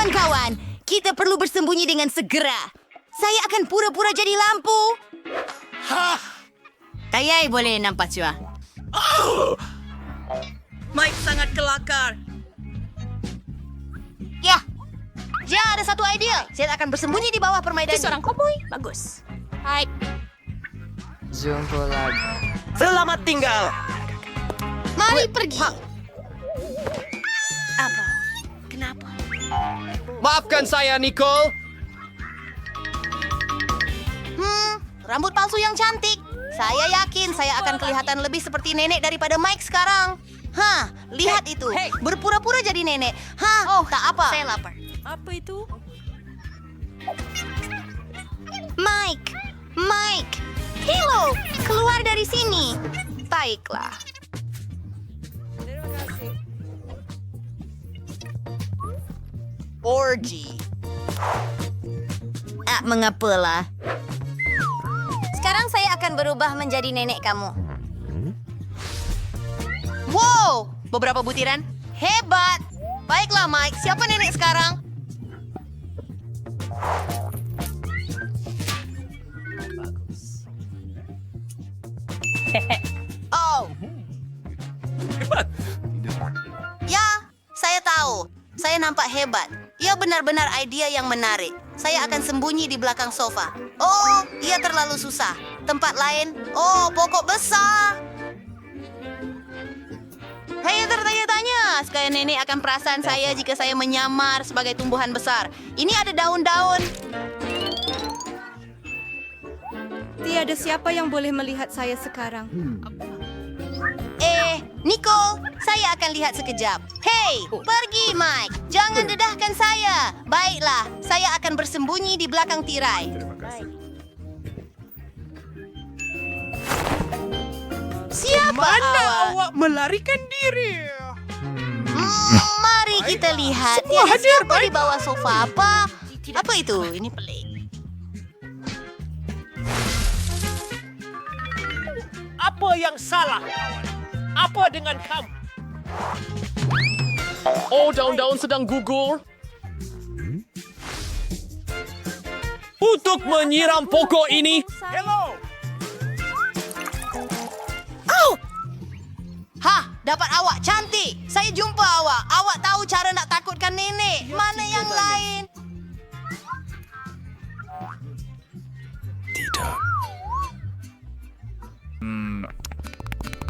Kawan-kawan, kita perlu bersembunyi dengan segera. Saya akan pura-pura jadi lampu. Kayai boleh nampak cua. Mike sangat kelakar. Ya, ada satu idea. Saya akan bersembunyi di bawah permainan. Seorang koboi. Bagus. Hai. Zoom pulag. Selamat tinggal. Mari pergi. Apa? Kenapa? Maafkan saya, Nicole. Rambut palsu yang cantik. Saya yakin saya akan kelihatan lebih seperti nenek daripada Mike sekarang. Lihat itu. Berpura-pura jadi nenek. Tak apa. Saya lapar. Apa itu? Mike. Hello, keluar dari sini. Baiklah. Orgy. Mengapalah. Sekarang saya akan berubah menjadi nenek kamu. Wow, beberapa butiran. Hebat. Baiklah, Mike. Siapa nenek sekarang? Oh. Ya, saya tahu. Saya nampak hebat. Ia benar-benar ide yang menarik. Saya akan sembunyi di belakang sofa. Oh, ia terlalu susah. Tempat lain. Oh, pokok besar. Saya tertanya-tanya, sekali nenek akan perasaan saya jika saya menyamar sebagai tumbuhan besar. Ini ada daun-daun. Tiada siapa yang boleh melihat saya sekarang. Nicole, saya akan lihat sekejap. Hei, pergi Mike. Jangan dedahkan saya. Baiklah, saya akan bersembunyi di belakang tirai. Siapa awak? Melarikan diri. Mari kita lihat. Tiada siapa di bawah sofa apa? Apa itu? Ini pelik. Apa yang salah, kawan? Apa dengan kamu? Oh, daun-daun sedang gugur. Untuk menyiram pokok ini. Hello. Dapat awak cantik. Saya jumpa awak. Awak tahu cara nak takutkan nenek. Mana yang lain?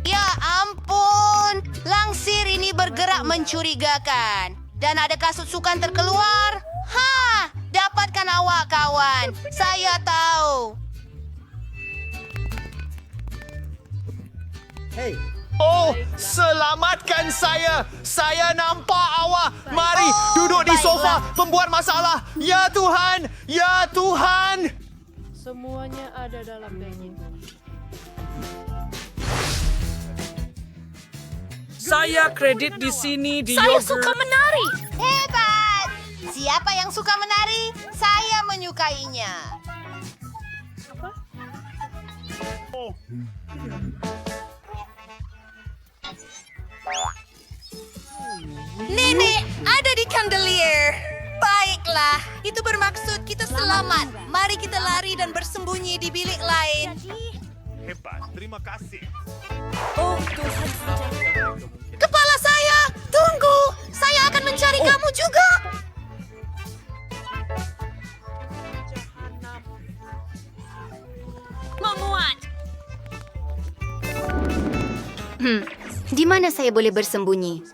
Ya ampun, langsir ini bergerak mencurigakan. Dan ada kasut sukan terkeluar. Dapatkan awak, kawan. Saya tahu. Oh, selamatkan saya. Saya nampak awak. Mari duduk di sofa, pembuat masalah. Ya Tuhan, ya Tuhan. Semuanya ada dalam bag itu. Saya kredit di sini di Saya yogurt. suka menari. Hebat! Siapa yang suka menari? Saya menyukainya. Nenek, ada di chandelier. Baiklah, itu bermaksud kita selamat. Mari kita lari dan bersembunyi di bilik lain. Hebat, terima kasih. Oh, Tuhan. Kepala saya, tunggu. Saya akan mencari kamu juga. Memuat. Di mana saya boleh bersembunyi?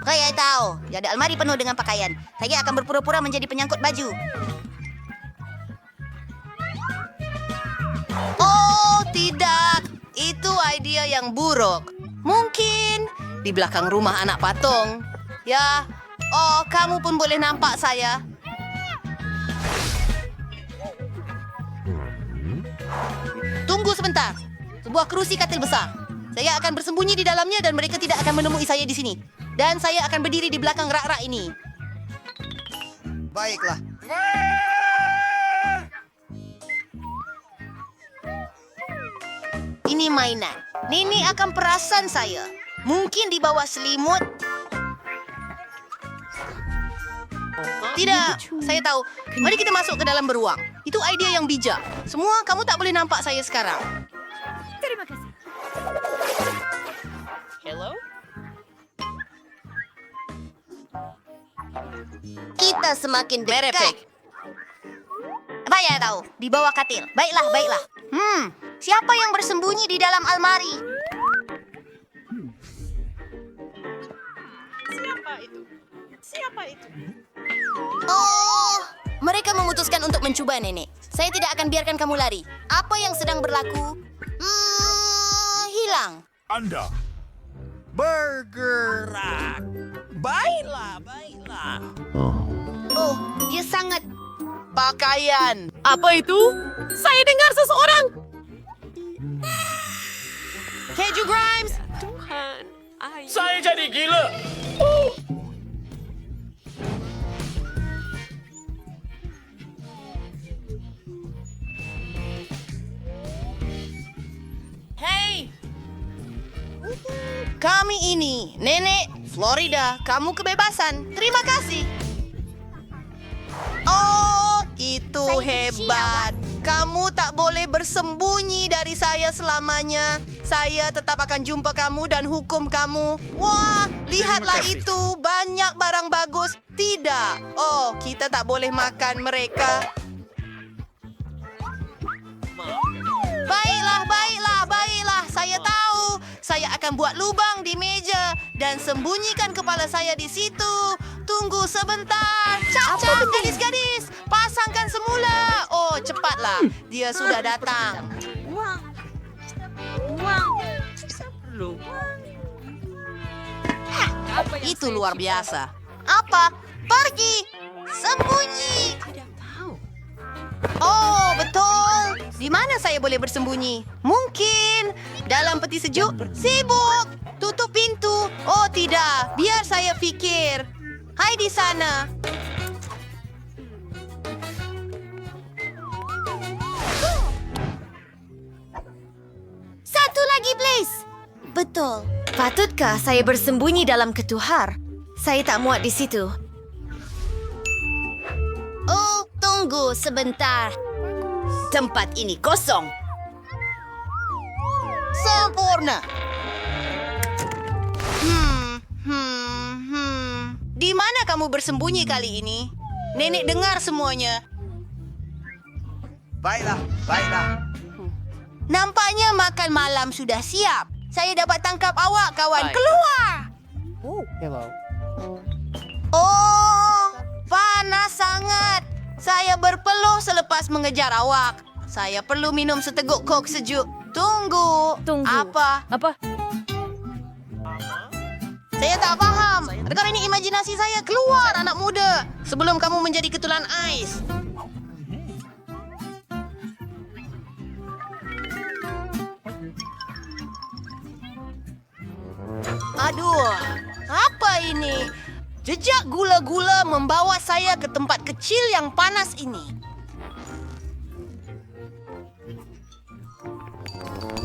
Saya tahu. Ada almari penuh dengan pakaian. Saya akan berpura-pura menjadi penyangkut baju. Oh, tidak. Itu idea yang buruk. Mungkin di belakang rumah anak patung. Ya, kamu pun boleh nampak saya. Tunggu sebentar. Sebuah kerusi katil besar. Saya akan bersembunyi di dalamnya dan mereka tidak akan menemui saya di sini. Dan saya akan berdiri di belakang rak-rak ini. Baiklah. Ini mainan. Nini akan perasan saya. Mungkin di bawah selimut. Tidak, saya tahu. Mari kita masuk ke dalam beruang. Itu idea yang bijak. Semua kamu tak boleh nampak saya sekarang. Hello? Kita semakin dekat. Saya tahu, di bawah katil. Baiklah, baiklah. Siapa yang bersembunyi di dalam almari? Siapa itu? Oh, mereka memutuskan untuk mencoba, Nenek. Saya tidak akan biarkan kamu lari. Apa yang sedang berlaku? Hilang. Anda bergerak. Baiklah, baiklah. Oh, dia sangat pakaian. Apa itu? Saya dengar seseorang. Keju Grimes. Tuhan, ayah. Saya jadi gila. Hey. Kami ini, Nenek, Florida, kamu kebebasan. Terima kasih. Oh, itu hebat. Kamu tak boleh bersembunyi dari saya selamanya. Saya tetap akan jumpa kamu dan hukum kamu. Wah, lihatlah itu. Banyak barang bagus. Tidak. Oh, kita tak boleh makan mereka. Baiklah, baiklah, baiklah. Saya tahu. Saya akan buat lubang di meja dan sembunyikan kepala saya di situ. Tunggu sebentar. Cap-cap, gadis-gadis. Pasangkan semula. Oh, cepatlah. Dia sudah datang. Itu luar biasa. Apa? Pergi. Sembunyi. Oh, betul. Di mana saya boleh bersembunyi? Mungkin dalam peti sejuk. Sibuk. Tutup pintu. Oh, tidak. Biar saya fikir. Hai di sana. Satu lagi, please. Betul. Patutkah saya bersembunyi dalam ketuhar? Saya tak muat di situ. Oh, tunggu sebentar. Tempat ini kosong. Sempurna. Di mana kamu bersembunyi kali ini? Nenek dengar semuanya. Baiklah, baiklah. Nampaknya makan malam sudah siap. Saya dapat tangkap awak, kawan. Keluar! Hello. Oh, panas sangat. Saya berpeluh selepas mengejar awak. Saya perlu minum seteguk kok sejuk. Tunggu. Apa? Saya tak faham. Adakah ini imajinasi saya? Keluar, anak muda. Sebelum kamu menjadi ketulan ais. Aduh, apa ini? Jejak gula-gula membawa saya ke tempat kecil yang panas ini.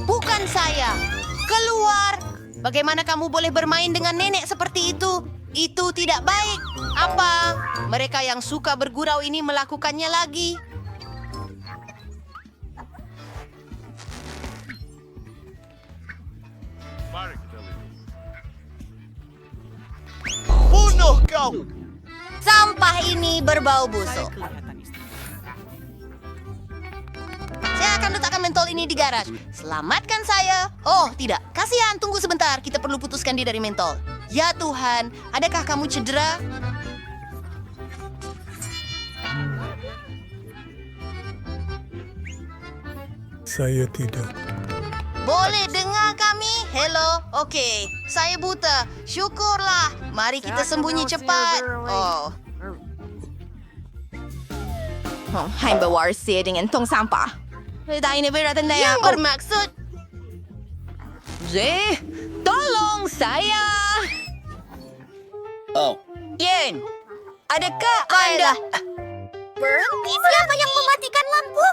Bukan saya. Keluar. Bagaimana kamu boleh bermain dengan nenek seperti itu? Itu tidak baik. Apa? Mereka yang suka bergurau ini melakukannya lagi. Bunuh kau! Sampah ini berbau busuk. Saya akan letakkan mentol ini di garaj. Selamatkan saya. Oh, tidak. Kasihan, tunggu sebentar. Kita perlu putuskan dia dari mentol. Ya Tuhan, adakah kamu cedera? Saya tidak. Boleh dengar kami? Hello? Okey. Saya buta. Syukurlah. Mari kita sembunyi cepat. Oh. Hai berwarsi dengan tong sampah. Tak ini beratan yang bermaksud. Tolong saya. Oh, Yen, adakah Anda... Berhenti. Siapa yang mematikan lampu?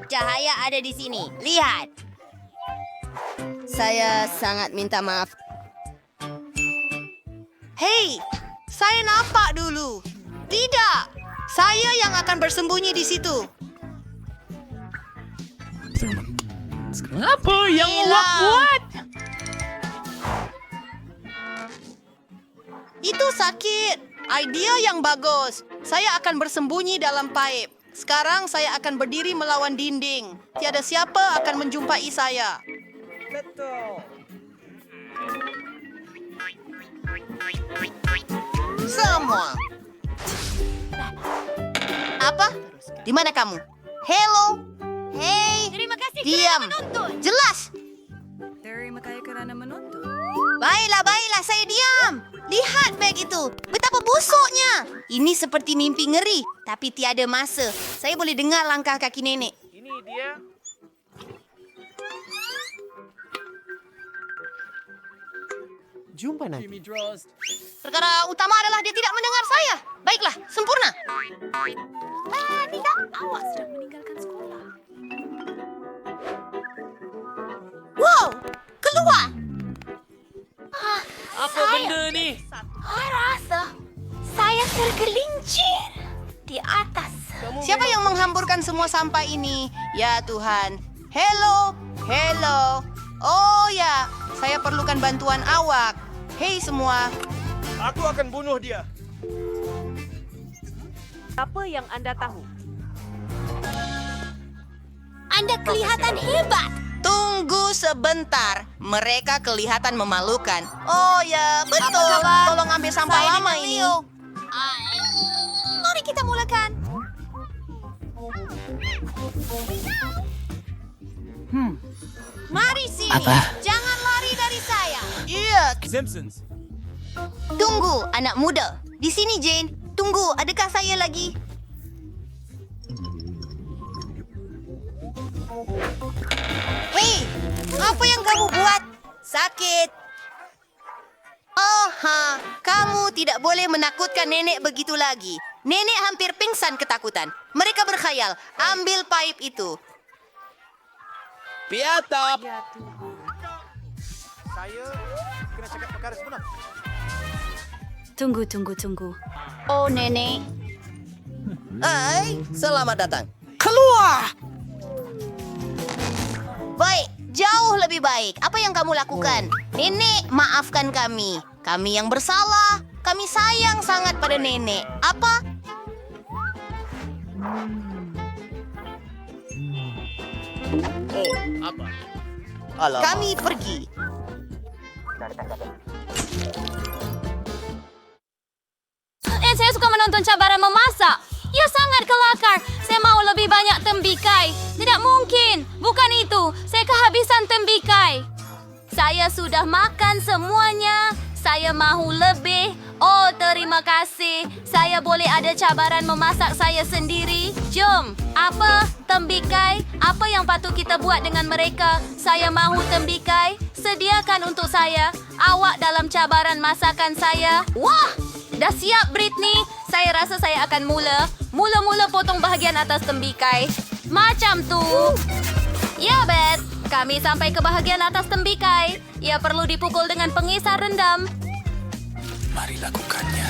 Cahaya ada di sini. Lihat. Saya sangat minta maaf. Hei, saya nampak dulu. Tidak, saya yang akan bersembunyi di situ. Apa yang Gila. awak buat? Itu sakit. Idea yang bagus. Saya akan bersembunyi dalam paip. Sekarang saya akan berdiri melawan dinding. Tiada siapa akan menjumpai saya. Semua. Apa? Di mana kamu? Hello? Hey. Terima kasih Diam. kerana menonton. Jelas. Terima kasih kerana menonton. Baiklah, saya diam. Lihat beg itu. Betapa busuknya. Ini seperti mimpi ngeri. Tapi tiada masa. Saya boleh dengar langkah kaki nenek. Ini dia. Jumpa nanti. Perkara utama adalah dia tidak mendengar saya. Baiklah, sempurna. Tidak, awak sedang meninggalkan sekolah. Wow, keluar. Apa benda ni? Saya rasa saya tergelincir di atas. Siapa yang menghamburkan semua sampah ini? Ya Tuhan. Hello. Oh ya, saya perlukan bantuan awak. Hei semua. Aku akan bunuh dia. Apa yang anda tahu? Anda kelihatan hebat. Tunggu sebentar. Mereka kelihatan memalukan. Oh ya, betul. kabar? Tolong ambil sampah Saya lama dengan ini. Leo. Mari kita mulakan. Mari sini. Apa? Jangan lari dari saya. Iya, Simpsons. Tunggu, anak muda. Di sini, Jane. Tunggu, adakah saya lagi? Hei, apa yang kamu buat? Sakit. Oh, kamu tidak boleh menakutkan nenek begitu lagi. Nenek hampir pingsan ketakutan. Mereka berkhayal, ambil paip itu. Piatap. Saya kena cakap perkara sebenar. Tunggu. Oh, nenek. Hai, selamat datang. Baik, jauh lebih baik. Apa yang kamu lakukan? Nenek, maafkan kami. Kami yang bersalah. Kami sayang sangat pada nenek. Apa? Alamak. Kami pergi. Saya suka menonton cabaran memasak. Ya sangat kelakar. Saya mau lebih banyak tembikai. Tidak mungkin. Bukan itu. Saya kehabisan tembikai. Saya sudah makan semuanya. Saya mahu lebih. Oh, terima kasih. Saya boleh ada cabaran memasak saya sendiri. Jom. Apa? Tembikai? Apa yang patut kita buat dengan mereka? Saya mahu tembikai. Sediakan untuk saya. Awak dalam cabaran masakan saya. Wah! Dah siap, Britney? Saya rasa saya akan mula potong bahagian atas tembikai. Macam tu. Ya, Beth. Kami sampai ke bahagian atas tembikai. Ia perlu dipukul dengan pengisar rendam. Mari lakukannya.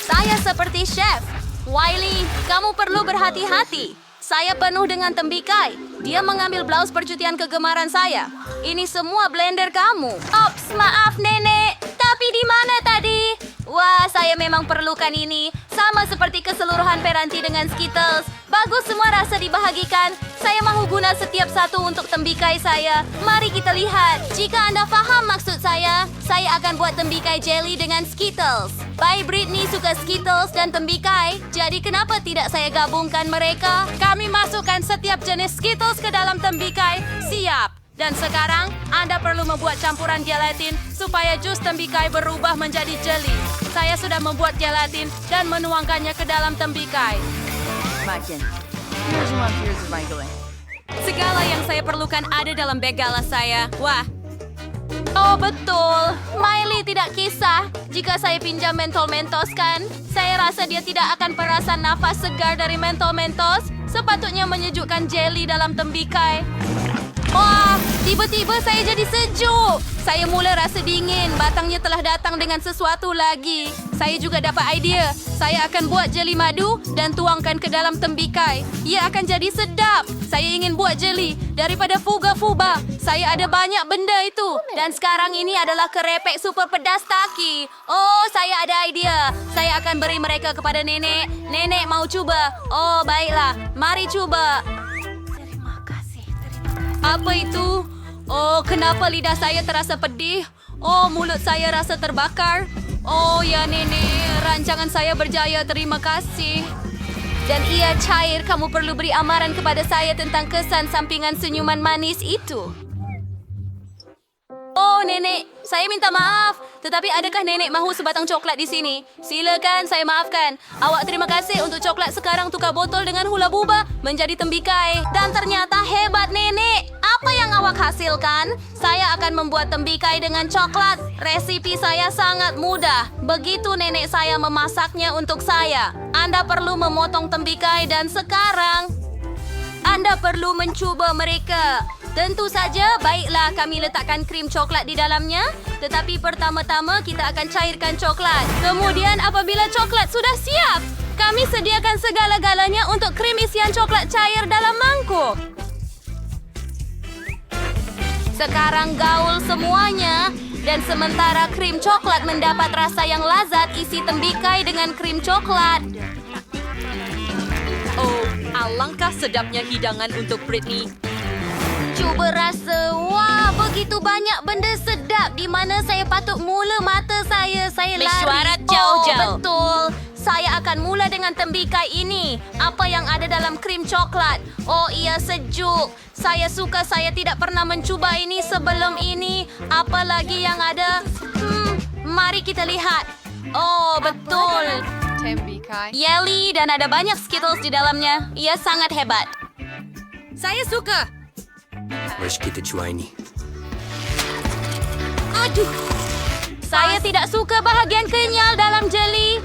Saya seperti chef. Wiley, kamu perlu berhati-hati. Saya penuh dengan tembikai. Dia mengambil blaus percutian kegemaran saya. Ini semua blender kamu. Ops, maaf, Nenek. Tapi di mana tadi? Wah, saya memang perlukan ini. Sama seperti keseluruhan peranti dengan Skittles. Bagus semua rasa dibahagikan. Saya mahu guna setiap satu untuk tembikai saya. Mari kita lihat. Jika Anda faham maksud saya akan buat tembikai jelly dengan Skittles. Bye, Britney suka Skittles dan tembikai. Jadi kenapa tidak saya gabungkan mereka? Kami masukkan setiap jenis Skittles ke dalam tembikai. Siap. Dan sekarang, Anda perlu membuat campuran gelatin supaya jus tembikai berubah menjadi jelly. Saya sudah membuat gelatin dan menuangkannya ke dalam tembikai. Segala yang saya perlukan ada dalam beg gala saya. Wah. Oh, betul. Miley tidak kisah. Jika saya pinjam mentol mentos kan, saya rasa dia tidak akan perasan nafas segar dari mentol mentos. Sepatutnya menyejukkan jelly dalam tembikai. Wah, tiba-tiba saya jadi sejuk. Saya mula rasa dingin. Batangnya telah datang dengan sesuatu lagi. Saya juga dapat idea. Saya akan buat jeli madu dan tuangkan ke dalam tembikai. Ia akan jadi sedap. Saya ingin buat jeli daripada fuga-fuba. Saya ada banyak benda itu. Dan sekarang ini adalah kerepek super pedas taki. Oh, saya ada idea. Saya akan beri mereka kepada nenek. Nenek mau cuba. Oh, baiklah. Mari cuba. Apa itu? Oh, kenapa lidah saya terasa pedih? Oh, mulut saya rasa terbakar. Oh, ya nenek, rancangan saya berjaya, terima kasih. Dan ia cair, kamu perlu beri amaran kepada saya tentang kesan sampingan senyuman manis itu. Oh, nenek, saya minta maaf. Tetapi adakah nenek mahu sebatang coklat di sini? Silakan, saya maafkan. Awak terima kasih untuk coklat sekarang tukar botol dengan hula buba menjadi tembikai. Dan ternyata hebat, nenek. Apa yang awak hasilkan? Saya akan membuat tembikai dengan coklat. Resipi saya sangat mudah. Begitu nenek saya memasaknya untuk saya. Anda perlu memotong tembikai dan sekarang Anda perlu mencuba mereka. Tentu saja, baiklah kami letakkan krim coklat di dalamnya. Tetapi pertama-tama kita akan cairkan coklat. Kemudian apabila coklat sudah siap, kami sediakan segala-galanya untuk krim isian coklat cair dalam mangkuk. Sekarang gaul semuanya. Dan sementara krim coklat mendapat rasa yang lazat, isi tembikai dengan krim coklat. Oh, alangkah sedapnya hidangan untuk Britney. Cuba rasa. Wah, begitu banyak benda sedap. Di mana saya patut mula mata saya? Saya lari. Mesyuarat jauh-jauh. Oh, betul. Saya akan mula dengan tembikai ini. Apa yang ada dalam krim coklat? Oh, ia sejuk. Saya suka saya tidak pernah mencuba ini sebelum ini. Apa lagi yang ada? Mari kita lihat. Oh, betul. Jelly dan ada banyak Skittles di dalamnya. Ia sangat hebat. Saya suka. Mari kita cuba ini. Aduh. Saya tidak suka bahagian kenyal dalam jeli.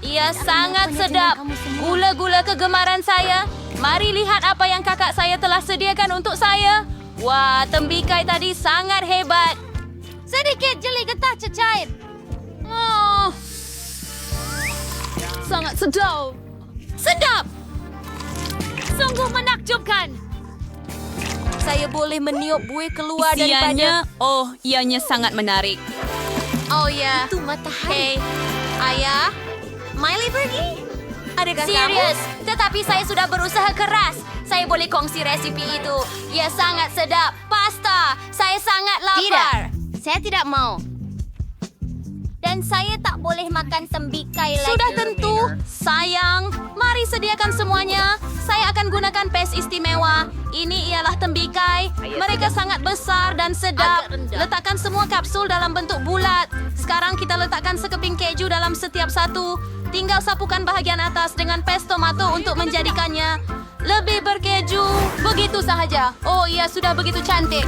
Ia sangat sedap. Gula-gula kegemaran saya. Mari lihat apa yang kakak saya telah sediakan untuk saya. Wah, tembikai tadi sangat hebat. Sedikit jeli getah cecair. Oh. Sangat sedap. Sedap. Sungguh menakjubkan. Saya boleh meniup buih keluar daripada... oh, ianya sangat menarik. Oh ya. Itu matahari. Hey, ayah, Miley pergi? Adakah serius? Tetapi saya sudah berusaha keras. Saya boleh kongsi resipi itu. Ia sangat sedap. Pasta. Saya sangat lapar. Tidak, saya tidak mau. Dan saya tak boleh makan tembikai lagi. Sudah tentu. Sayang, mari sediakan semuanya. Saya akan gunakan pes istimewa. Ini ialah tembikai. Mereka sangat besar dan sedap. Letakkan semua kapsul dalam bentuk bulat. Sekarang kita letakkan sekeping keju dalam setiap satu. Tinggal sapukan bahagian atas dengan pes tomato untuk menjadikannya lebih berkeju. Begitu sahaja. Oh, ia sudah begitu cantik.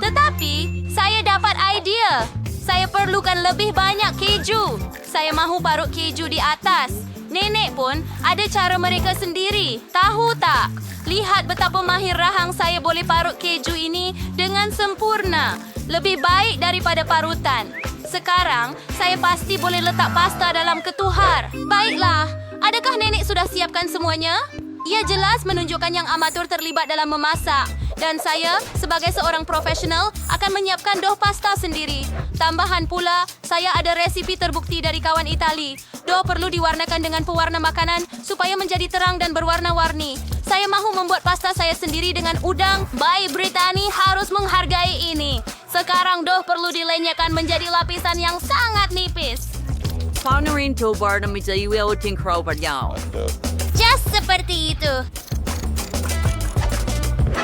Tetapi, saya dapat idea. Saya perlukan lebih banyak keju. Saya mahu parut keju di atas. Nenek pun ada cara mereka sendiri. Tahu tak? Lihat betapa mahir rahang saya boleh parut keju ini dengan sempurna. Lebih baik daripada parutan. Sekarang, saya pasti boleh letak pasta dalam ketuhar. Baiklah, adakah nenek sudah siapkan semuanya? Ia jelas menunjukkan yang amatur terlibat dalam memasak. Dan saya, sebagai seorang profesional, akan menyiapkan dough pasta sendiri. Tambahan pula, saya ada resipi terbukti dari kawan Itali. Dough perlu diwarnakan dengan pewarna makanan supaya menjadi terang dan berwarna-warni. Saya mahu membuat pasta saya sendiri dengan udang. Bayi Britani harus menghargai ini. Sekarang dough perlu dilenyapkan menjadi lapisan yang sangat nipis. Paunarin tobar na menjadi weoting krobaryaw. Just seperti itu.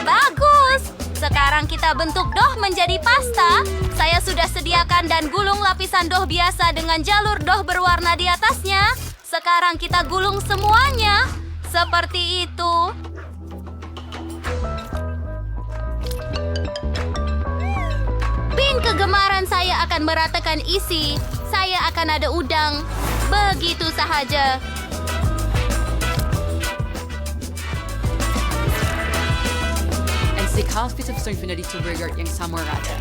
Bagus! Sekarang kita bentuk dough menjadi pasta. Saya sudah sediakan dan gulung lapisan dough biasa dengan jalur dough berwarna di atasnya. Sekarang kita gulung semuanya. Seperti itu. Pin kegemaran saya akan meratakan isi. Saya akan ada udang. Begitu sahaja. halos bisa di burger yang sama rata.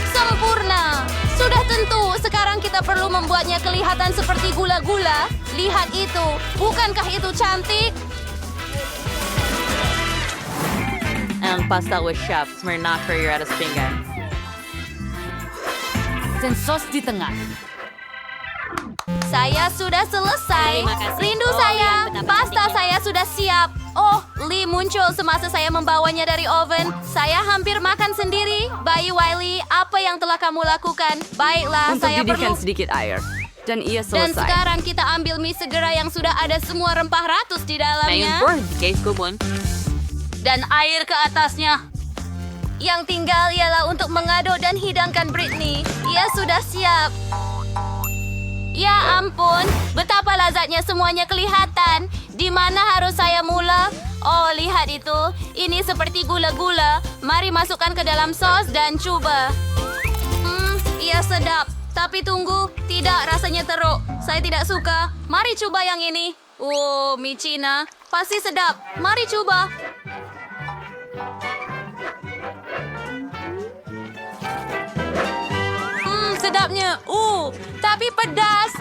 Sempurna. Sudah tentu, sekarang kita perlu membuatnya kelihatan seperti gula-gula. Lihat itu. Bukankah itu cantik? Ang pasta with chef, smirna career atas pinggan. Dan sos di tengah. Saya sudah selesai. Terima kasih. Rindu Oh, saya. yang betapa Pasta pentingnya. saya sudah siap. Oh, Lee muncul semasa saya membawanya dari oven. Saya hampir makan sendiri. Bayi Wiley, apa yang telah kamu lakukan? Baiklah, Untuk saya didihkan perlu... sedikit air. Dan ia Dan selesai. sekarang kita ambil mie segera yang sudah ada semua rempah ratus di Ngayon dalamnya. po, guys ko po. Dan air ke atasnya. Yang tinggal ialah untuk mengaduk dan hidangkan Britney. Ia sudah siap. Ya ampun, betapa lazatnya semuanya kelihatan. Di mana harus saya mula? Oh, lihat itu. Ini seperti gula-gula. Mari masukkan ke dalam sos dan coba. Ia sedap. Tapi tunggu, tidak, rasanya teruk. Saya tidak suka. Mari coba yang ini. Oh, mie Cina. Pasti sedap. Mari coba. Sedapnya. Tapi pedas.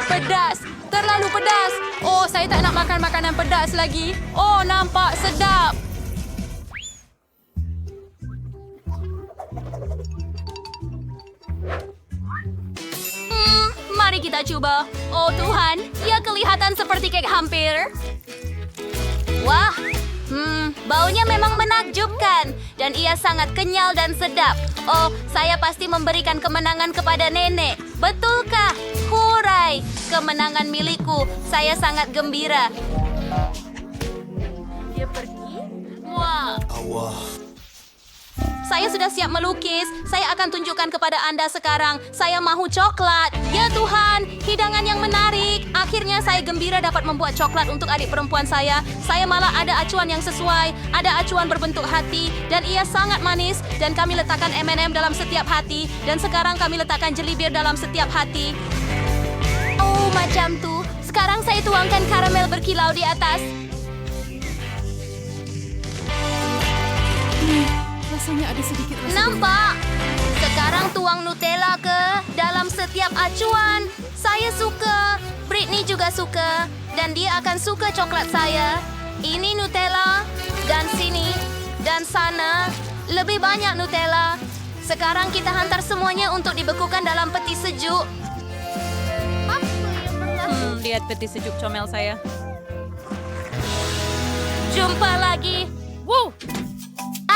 Pedas. Terlalu pedas. Oh, saya tak nak makan makanan pedas lagi. Oh, nampak sedap. Mari kita coba. Oh Tuhan, ia kelihatan seperti kek hampir. Wah, baunya memang menakjubkan. Dan ia sangat kenyal dan sedap. Oh, saya pasti memberikan kemenangan kepada nenek. Betulkah? Hurai, kemenangan milikku. Saya sangat gembira. Dia pergi? Wah. Saya sudah siap melukis. Saya akan tunjukkan kepada Anda sekarang. Saya mahu coklat. Ya Tuhan, hidangan yang menarik. Akhirnya saya gembira dapat membuat coklat untuk adik perempuan saya. Saya malah ada acuan yang sesuai. Ada acuan berbentuk hati. Dan ia sangat manis. Dan kami letakkan M&M dalam setiap hati. Dan sekarang kami letakkan jelibir dalam setiap hati. Oh, macam tu. Sekarang saya tuangkan karamel berkilau di atas. Rasanya ada sedikit rasa. Nampak? Sekarang tuang Nutella ke dalam setiap acuan. Saya suka. Britney juga suka. Dan dia akan suka coklat saya. Ini Nutella. Dan sini. Dan sana. Lebih banyak Nutella. Sekarang kita hantar semuanya untuk dibekukan dalam peti sejuk. Lihat peti sejuk comel saya. Jumpa lagi. Wow.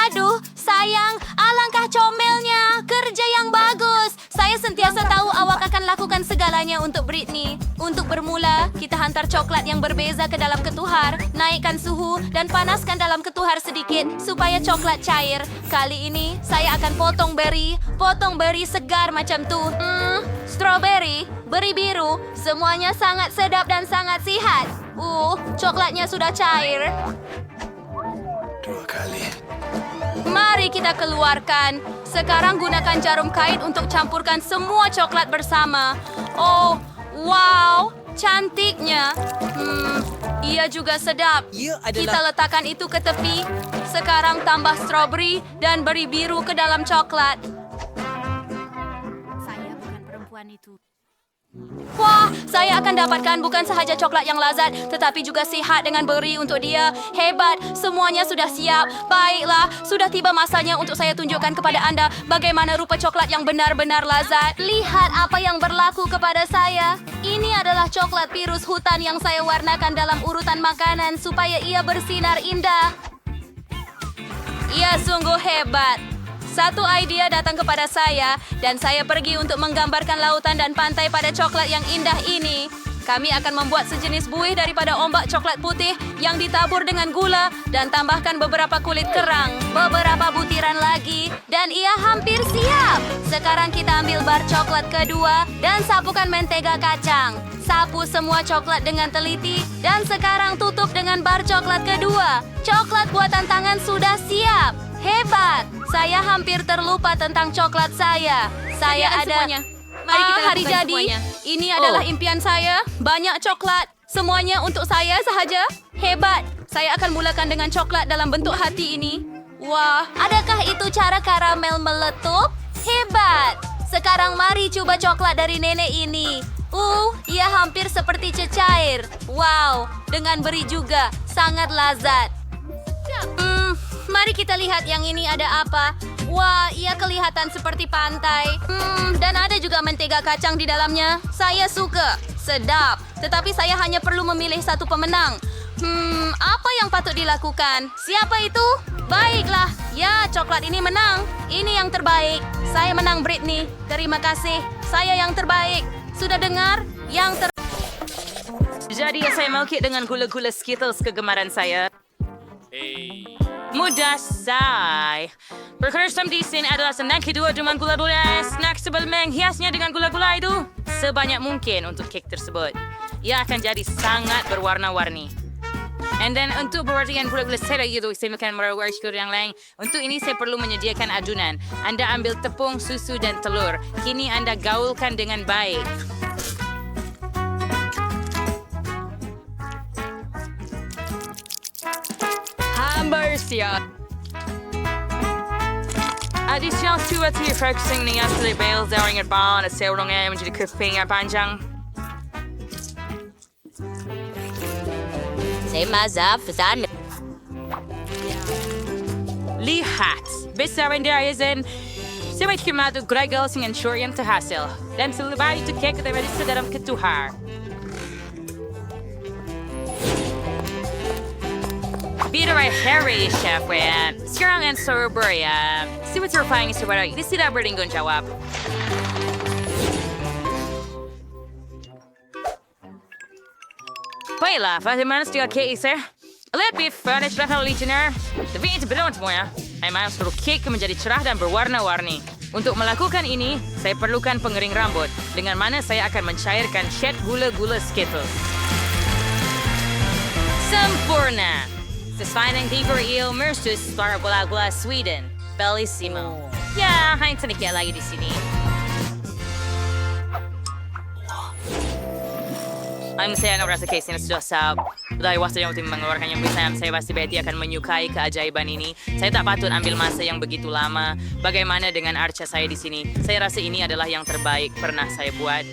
Aduh, sayang, alangkah comelnya. Kerja yang bagus. Saya sentiasa tahu awak akan lakukan segalanya untuk Britney. Untuk bermula, kita hantar coklat yang berbeza ke dalam ketuhar. Naikkan suhu dan panaskan dalam ketuhar sedikit supaya coklat cair. Kali ini, saya akan potong beri segar macam tu. Strawberry, beri biru, semuanya sangat sedap dan sangat sihat. Coklatnya sudah cair. 2 kali. Mari kita keluarkan. Sekarang gunakan jarum kait untuk campurkan semua coklat bersama. Oh, wow, cantiknya. Ia juga sedap. Kita letakkan itu ke tepi. Sekarang tambah strawberry dan beri biru ke dalam coklat. Saya bukan perempuan itu. Wah, saya akan dapatkan bukan sahaja coklat yang lazat, tetapi juga sihat dengan beri untuk dia. Hebat, semuanya sudah siap. Baiklah, sudah tiba masanya untuk saya tunjukkan kepada Anda bagaimana rupa coklat yang benar-benar lazat. Lihat apa yang berlaku kepada saya. Ini adalah coklat virus hutan yang saya warnakan dalam urutan makanan supaya ia bersinar indah. Ia sungguh hebat. Satu idea datang kepada saya dan saya pergi untuk menggambarkan lautan dan pantai pada coklat yang indah ini. Kami akan membuat sejenis buih daripada ombak coklat putih yang ditabur dengan gula dan tambahkan beberapa kulit kerang, beberapa butiran lagi, dan ia hampir siap. Sekarang kita ambil bar coklat kedua dan sapukan mentega kacang. Sapu semua coklat dengan teliti dan sekarang tutup dengan bar coklat kedua. Coklat buatan tangan sudah siap. Hebat! Saya hampir terlupa tentang coklat saya. Saya ada... Mari kita hari lakukan jadi. semuanya. Ini adalah impian saya. Banyak coklat. Semuanya untuk saya sahaja. Hebat. Saya akan mulakan dengan coklat dalam bentuk hati ini. Wah, adakah itu cara karamel meletup? Hebat! Sekarang mari coba coklat dari nenek ini. Ia hampir seperti cecair. Wow, dengan beri juga. Sangat lazat. Mari kita lihat yang ini ada apa. Wah, ia kelihatan seperti pantai. Dan ada juga mentega kacang di dalamnya. Saya suka. Sedap. Tetapi saya hanya perlu memilih satu pemenang. Apa yang patut dilakukan? Siapa itu? Baiklah. Ya, coklat ini menang. Ini yang terbaik. Saya menang, Britney. Terima kasih. Saya yang terbaik. Sudah dengar? Yang Jadi saya mau kek dengan gula-gula Skittles kegemaran saya. Mudah say. Berkersam di sini adalah snack kedua dengan gula-gula. Snack sebelum menghiasnya dengan gula-gula itu sebanyak mungkin untuk kek tersebut. Ia akan jadi sangat berwarna-warni. And then untuk berwarna gula-gula saya itu saya makan merawat sekurang yang lain. Untuk ini saya perlu menyediakan adunan. Anda ambil tepung, susu dan telur. Kini Anda gaulkan dengan baik. Additional suatu focusing niya sa labels daring at bawang at seorang ay menjadi crispy nga panjang. Saya mazaf, pesan. Lihat, besar dia izin. Semua kematu gregal sing ensure yang terhasil. Dan selebay itu kek at ay sa dalam ketuhar. Peter ay Harry, chef, yan. Sekarang ang server, yan. Si what's terrifying is wala. Hindi sila berlinggon jawab. Baiklah, bagaimana setiap cake, sir? Let me furnish bakal legionnaire. Tapi itu belum semuanya. Saya mau suruh cake menjadi cerah dan berwarna-warni. Untuk melakukan ini, saya perlukan pengering rambut. Dengan mana saya akan mencairkan cat gula-gula Skittles. Sempurna! Sesuai dengan Deeper Eel Mersus para gula-gula Sweden. Bellissimo. Ya, hanya sedikit lagi di sini. Saya merasa case ini sudah sab. Dari waktu yang mengeluarkan yang bisa saya pasti Betty akan menyukai keajaiban ini. Saya tak patut ambil masa yang begitu lama. Bagaimana dengan arca saya di sini? Saya rasa ini adalah yang terbaik pernah saya buat.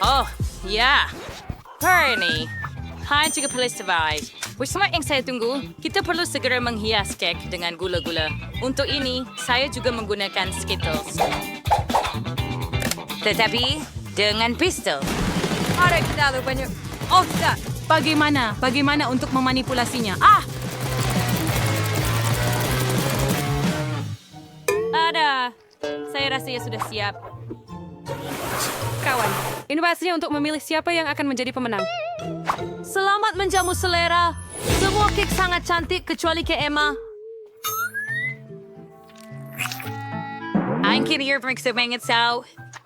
Oh, ya. Bernie. Hai juga polis survive. Bersama yang saya tunggu, kita perlu segera menghias kek dengan gula-gula. Untuk ini, saya juga menggunakan Skittles. Tetapi, dengan pistol. Ada kita banyak. Oh, tidak. Bagaimana? Bagaimana untuk memanipulasinya? Ada. Saya rasa ia sudah siap. Kawan, ini pastinya untuk memilih siapa yang akan menjadi pemenang. Selamat menjamu selera. Semua kek sangat cantik kecuali kek Emma. Ang kirier pagsabangat sa...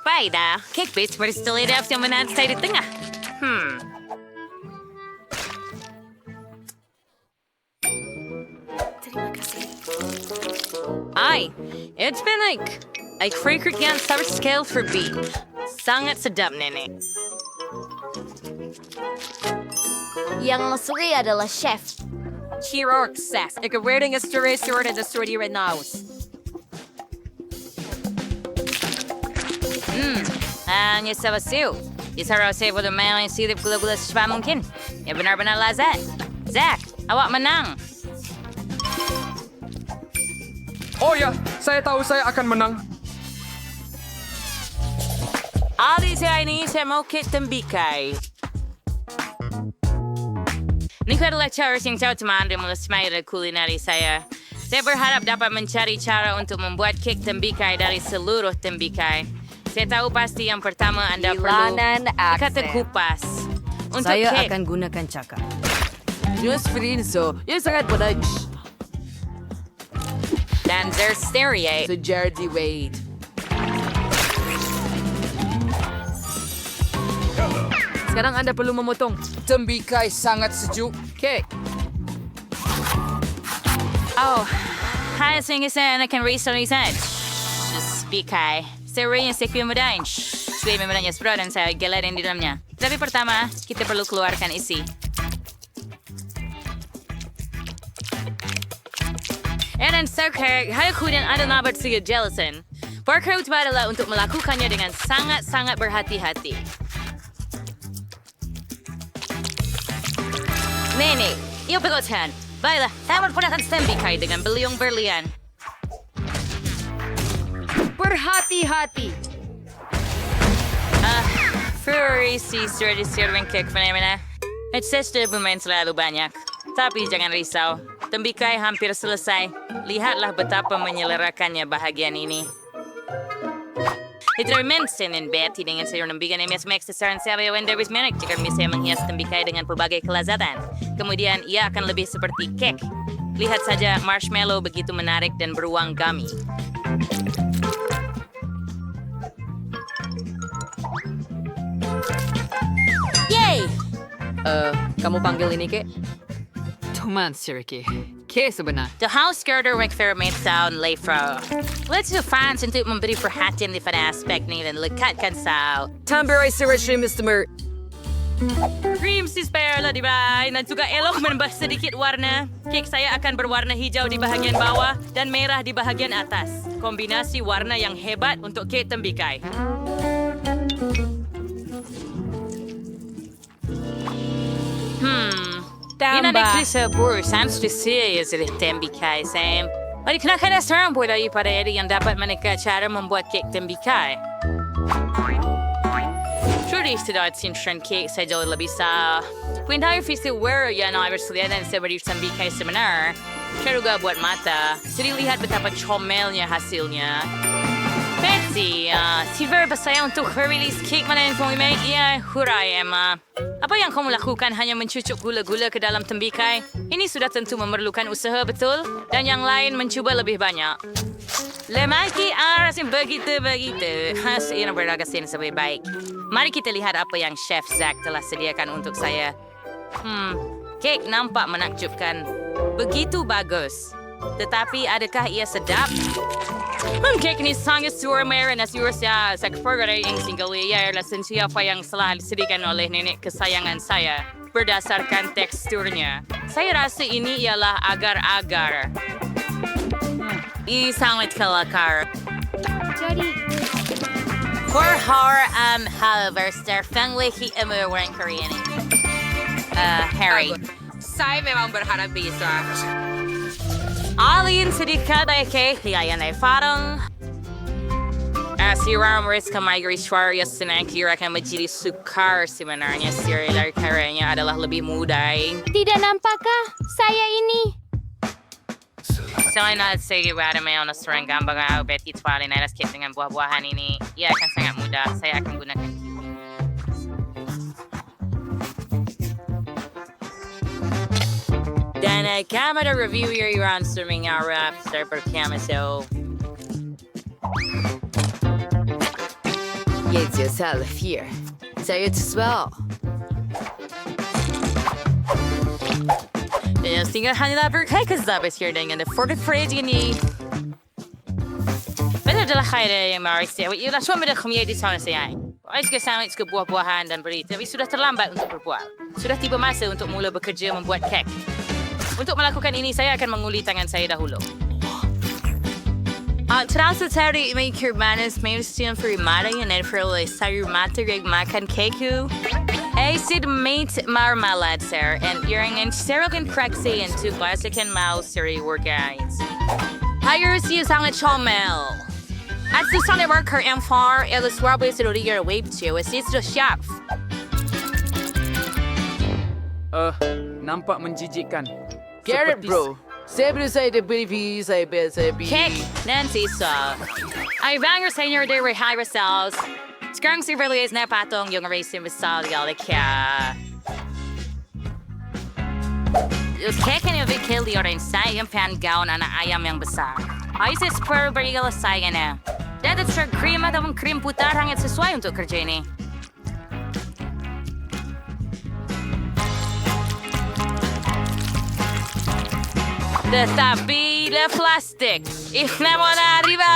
Baida, kek bits beristolidap yang menat saya di tengah. Terima kasih. Ay, it's been like... I frequent yan sa scale for B. Sangat sedap, nenek. Yang masuri adalah chef. Hero success. Ik heb wearing a story sword and a story right now. Hanya sa basiw. Isaraw sa ibo lumayan yung silip gula-gula sa siya mungkin. Ya benar-benar lazat. Zach, awak menang. Oh ya, saya tahu saya akan menang. Ali saya ini saya mau kit tembikay. Ini adalah cara yang saya teman dan melasmai dari kulinari saya. Saya berharap dapat mencari cara untuk membuat kek tembikay dari seluruh tembikay. Saya tahu pasti yang pertama Anda perlu kata kupas. Untuk saya kek. akan gunakan cakap. Just Frinzo, yang sangat badak. Dan Zersteria. Jardy Wade. Sekarang Anda perlu memotong. Tembikay sangat sejuk. Kek. Oh, hai saya ingin saya akan research. Just bikay. Saya yang sekian mudahin. sesuai membenarnya sprout dan saya gelatin di dalamnya. Tapi pertama, kita perlu keluarkan isi. Dan sekarang, kemudian ada nabat siga gelatin. Parker utama adalah untuk melakukannya dengan sangat-sangat berhati-hati. Nenek, yuk pegotan. Baiklah, saya menggunakan tembikai dengan beliung berlian. Berhati-hati. Furry sister di serving cake mana-mana. Ancestor bermain selalu banyak. Tapi jangan risau, tembikai hampir selesai. Lihatlah betapa menyelerakannya bahagian ini. Ito mensen en Betty dengan sayur nembikan yang biasa mengaksesaran sabi when there is menarik jika bisa menghias tembikai dengan pelbagai kelezatan. Kemudian ia akan lebih seperti cake. Lihat saja marshmallow begitu menarik dan beruang gummy. Yay! Kamu panggil ini, Kek? Teman, Siriki. Kek sebenar. The house girder requirement sound Leifro. Let's do fans untuk memberi perhatian di pada aspek ni dan lekatkan sao. Tamberai Siriki, Mr. Mert. Cream si spare lah di bawah dan juga elok menambah sedikit warna. Kek saya akan berwarna hijau di bahagian bawah dan merah di bahagian atas. Kombinasi warna yang hebat untuk kek tembikai. Yun ang nagkrisabur. Sans to say is it tembikai, Sam. Balik na ka na sarang pwede ay para yang dapat manikacara membuat kek tembikai. Truly sedot sinshran cake sa jauh lebih sa. Kung tayo fisi where yan ay berselian sa beri tembikai seminar. Siya juga buat mata. Jadi lihat betapa comelnya hasilnya. Betsy, si Verba saya untuk release cake mana yang kami make? Ya, hurai, Emma. Apa yang kamu lakukan hanya mencucuk gula-gula ke dalam tembikai? Ini sudah tentu memerlukan usaha betul dan yang lain mencuba lebih banyak. Lemaki arasin begitu. Saya beragasin sebaik baik. Mari kita lihat apa yang Chef Zack telah sediakan untuk saya. Kek nampak menakjubkan. Begitu bagus. Tetapi adakah ia sedap? Kek ini sangat suara na siya sa kepergara yang single ia adalah siapa yang selalu disediakan oleh nenek kesayangan saya berdasarkan teksturnya. Saya rasa ini ialah agar-agar. Ini sangat kelakar. Jadi, however, Starfangly orang Korean. Harry. Saya memang berharap bisa. Alin sedikit ay kay hiyayan ay parang si Ramaris kamay Suarez na kira kan menjadi sukar sebenarnya serial karyanya adalah lebih mudah. tidak nampakkah saya ini? Selain saya berada na serang gambar Betty Twali na skip dengan buah-buahan ini, ia akan sangat mudah. Saya akan gunakan kiwi. Dan camera review your answering our server camera so. Get yourself here. Say it as well. Jag stinger hanya berkaitan here dengan the forget phrase ini. Betul adalah kaya yang maris ya. Ia suami dah kami di sana saya. Ais ke sangat ke buah-buahan dan beri. Tapi sudah terlambat untuk berbuat. Sudah tiba masa untuk mula bekerja membuat kek. Untuk melakukan ini, saya akan menguli tangan saya dahulu. Terasa tadi make manis mainstream for mata yang perlu sayur mata yang makan keku. Acid meat marmalade sir, and yang sterilkan kreksi untuk klasikkan mau seri workouts. Hayır siya sangat comel. At sa sana worker yang far, elas warbe sa rolier wave to assist the chef. Nampak menjijikkan. Garrett, bro. Saya berusaha beri saya Kek, Nancy saw. Ay banger senior de rehay results. Sekarang si Verlies na patong yung racing result yalik kaya. Yung kek ni Vic Hill yung sayang pan gown na ayam yang besar. Ay si Spur Berigal sayang na. Dada siya cream at ang cream putar hangit sesuai untuk kerja ini. Tetapi the plastic. If na mo na arriba.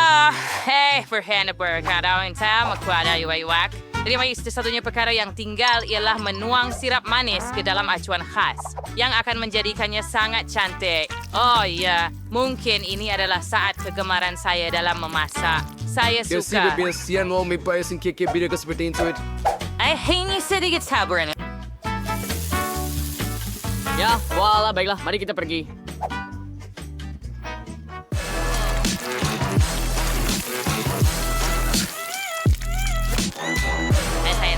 Hey, for Hannah Burke, kada ang ta magkwada yuwak. Jadi satu-satunya perkara yang tinggal ialah menuang sirap manis ke dalam acuan khas yang akan menjadikannya sangat cantik. Oh ya, mungkin ini adalah saat kegemaran saya dalam memasak. Saya suka. biasian mau mempayasin keke bila seperti itu. Ini sedikit sabar. Ya, wala, baiklah. Mari kita pergi.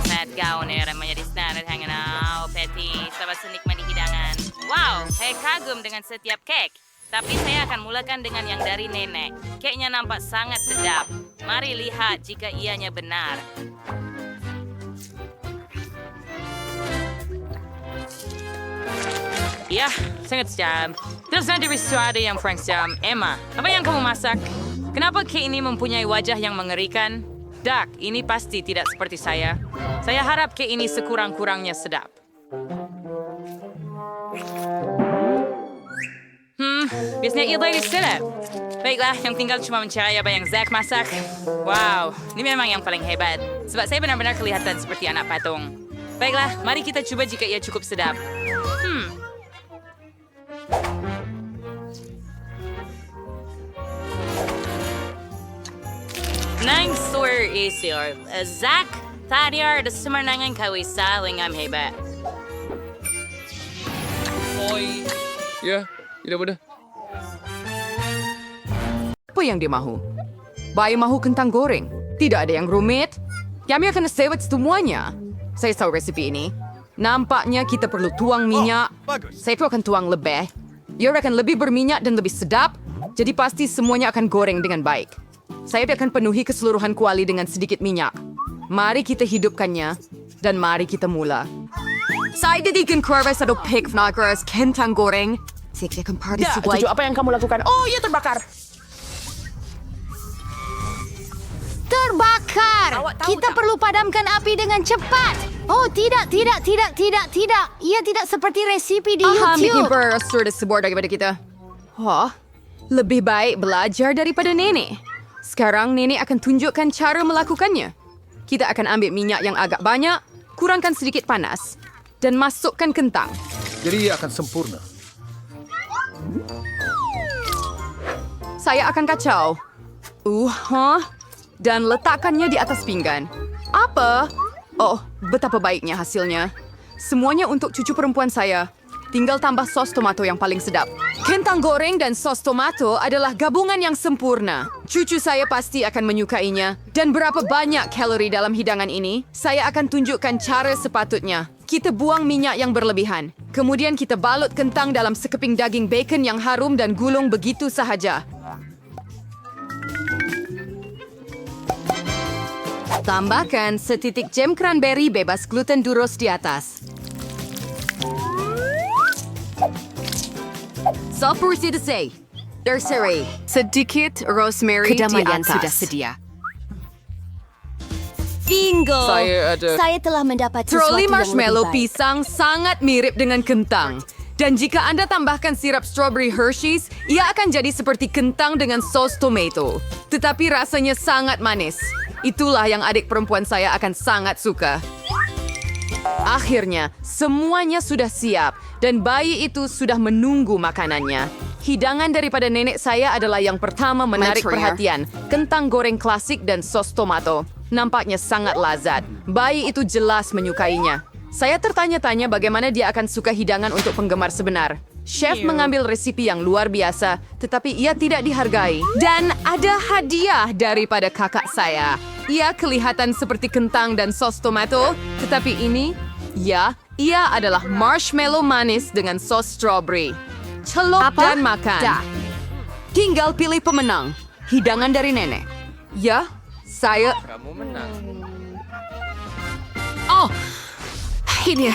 Saya gaun ya menjadi standar hangout, Patty, sama senikmati hidangan. Wow, saya kagum dengan setiap kek. Tapi saya akan mulakan dengan yang dari nenek. Keknya nampak sangat sedap. Mari lihat jika ianya benar. Ya, sangat sedap. Terus ada sesuatu yang Frank jam. Emma, apa yang kamu masak? Kenapa kek ini mempunyai wajah yang mengerikan? Duck, ini pasti tidak seperti saya. Saya harap kek ini sekurang-kurangnya sedap. Biasanya ia lagi sedap. Baiklah, yang tinggal cuma mencari apa yang Zack masak. Wow, ini memang yang paling hebat. Sebab saya benar-benar kelihatan seperti anak patung. Baiklah, mari kita coba jika ia cukup sedap. Nang sur isir. Zack, tadi ada semenangan kawisa lingam hebat. Oi. Ya, tidak mudah. Apa yang dia mahu? Bayi mahu kentang goreng. Tidak ada yang rumit. Kami akan sewet semuanya. Saya tahu resepi ini. Nampaknya kita perlu tuang minyak. Saya akan tuang lebih. Dia akan lebih berminyak dan lebih sedap. Jadi pasti semuanya akan goreng dengan baik. Saya akan penuhi keseluruhan kuali dengan sedikit minyak. Mari kita hidupkannya. Dan mari kita mula. Saya jadikan kurva satu pig nagras kentang goreng. Saya akan partisipasi. Apa yang kamu lakukan? Oh, ia terbakar. Terbakar! Kita perlu padamkan api dengan cepat. Oh, tidak. Ia tidak seperti resipi di Ini YouTube. berasal dari sebuah daripada kita. Wah, lebih baik belajar daripada nenek. Sekarang nenek akan tunjukkan cara melakukannya. Kita akan ambil minyak yang agak banyak, kurangkan sedikit panas, dan masukkan kentang. Jadi ia akan sempurna. Saya akan kacau. Dan letakkannya di atas pinggan. Apa? Oh, betapa baiknya hasilnya. Semuanya untuk cucu perempuan saya. Tinggal tambah sos tomato yang paling sedap. Kentang goreng dan sos tomato adalah gabungan yang sempurna. Cucu saya pasti akan menyukainya. Dan berapa banyak kalori dalam hidangan ini? Saya akan tunjukkan cara sepatutnya. Kita buang minyak yang berlebihan. Kemudian kita balut kentang dalam sekeping daging bacon yang harum dan gulung begitu sahaja. Tambahkan setitik jam cranberry bebas gluten duros di atas. Seperti disay. Terserai. Sedikit rosemary di atas. Sudah sedia. Bingo! Saya telah mendapat sesuatu Troli yang lebih marshmallow baik. pisang sangat mirip dengan kentang. Dan jika Anda tambahkan sirap strawberry Hershey's, ia akan jadi seperti kentang dengan sos tomato. Tetapi rasanya sangat manis. Itulah yang adik perempuan saya akan sangat suka. Akhirnya, semuanya sudah siap dan bayi itu sudah menunggu makanannya. Hidangan daripada nenek saya adalah yang pertama menarik perhatian. Kentang goreng klasik dan sos tomato. Nampaknya sangat lazat. Bayi itu jelas menyukainya. Saya tertanya-tanya bagaimana dia akan suka hidangan untuk penggemar sebenar. Chef mengambil resipi yang luar biasa, tetapi ia tidak dihargai. Dan ada hadiah daripada kakak saya. Ia kelihatan seperti kentang dan sos tomato, tetapi ini, ia adalah marshmallow manis dengan sos strawberry. Celok dan makan. Tinggal pilih pemenang. Hidangan dari nenek. Ya, saya... Kamu menang. Oh, ini.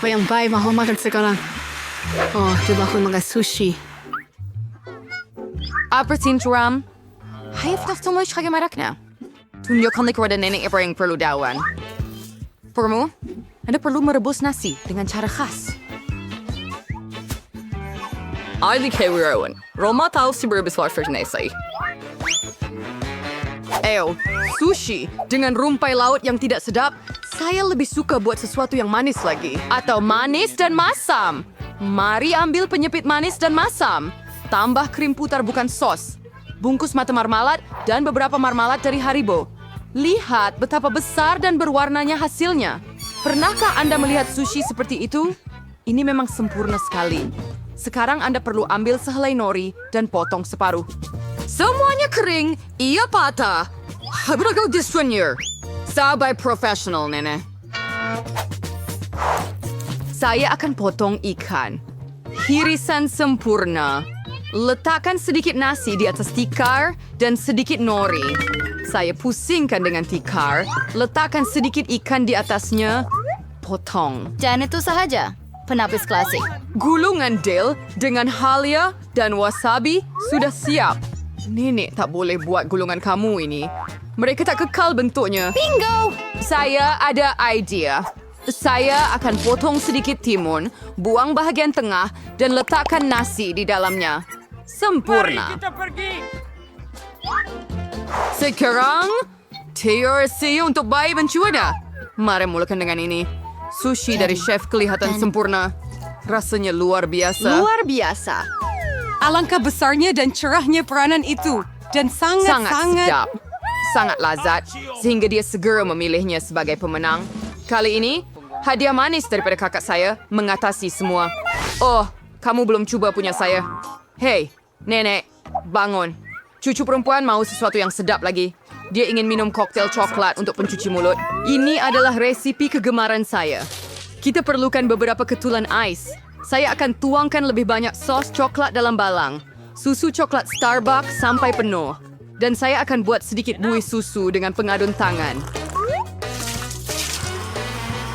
Bayang baik mahu makan sekarang. Oh, coba aku makan sushi. Apa Ram? Hayaf tak semua kaya maraknya. Tunjukkan kepada nenek apa yang perlu dawan. Permu, Anda perlu merebus nasi dengan cara khas. Ay di kewirawan. Roma tahu si berbis wafer nasi. Sushi dengan rumpai laut yang tidak sedap. Saya lebih suka buat sesuatu yang manis lagi. Atau manis dan masam. Mari ambil penyepit manis dan masam. Tambah krim putar bukan sos. Bungkus mata marmalat dan beberapa marmalat dari Haribo. Lihat betapa besar dan berwarnanya hasilnya. Pernahkah Anda melihat sushi seperti itu? Ini memang sempurna sekali. Sekarang Anda perlu ambil sehelai nori dan potong separuh. Semuanya kering, ia patah. I'm gonna go this one here. Sabai professional, nenek. Saya akan potong ikan. Irisan sempurna. Letakkan sedikit nasi di atas tikar dan sedikit nori. Saya pusingkan dengan tikar. Letakkan sedikit ikan di atasnya. Potong. Dan itu sahaja. Penapis klasik. Gulungan dill dengan halia dan wasabi sudah siap. Nenek tak boleh buat gulungan kamu ini. Mereka tak kekal bentuknya. Bingo! Saya ada idea. Saya akan potong sedikit timun, buang bahagian tengah, dan letakkan nasi di dalamnya. Sempurna. Sekarang, TRC untuk bayi mencuada. Mari mulakan dengan ini. Sushi dari chef kelihatan sempurna. Rasanya luar biasa. Luar biasa. Alangkah besarnya dan cerahnya peranan itu. Dan Sangat sedap. Sangat lazat, sehingga dia segera memilihnya sebagai pemenang. Kali ini, hadiah manis daripada kakak saya mengatasi semua. Oh, kamu belum cuba punya saya. Hei, nenek, bangun. Cucu perempuan mau sesuatu yang sedap lagi. Dia ingin minum koktail coklat untuk pencuci mulut. Ini adalah resipi kegemaran saya. Kita perlukan beberapa ketulan ais. Saya akan tuangkan lebih banyak sos coklat dalam balang. Susu coklat Starbucks sampai penuh. Dan saya akan buat sedikit buih susu dengan pengadun tangan.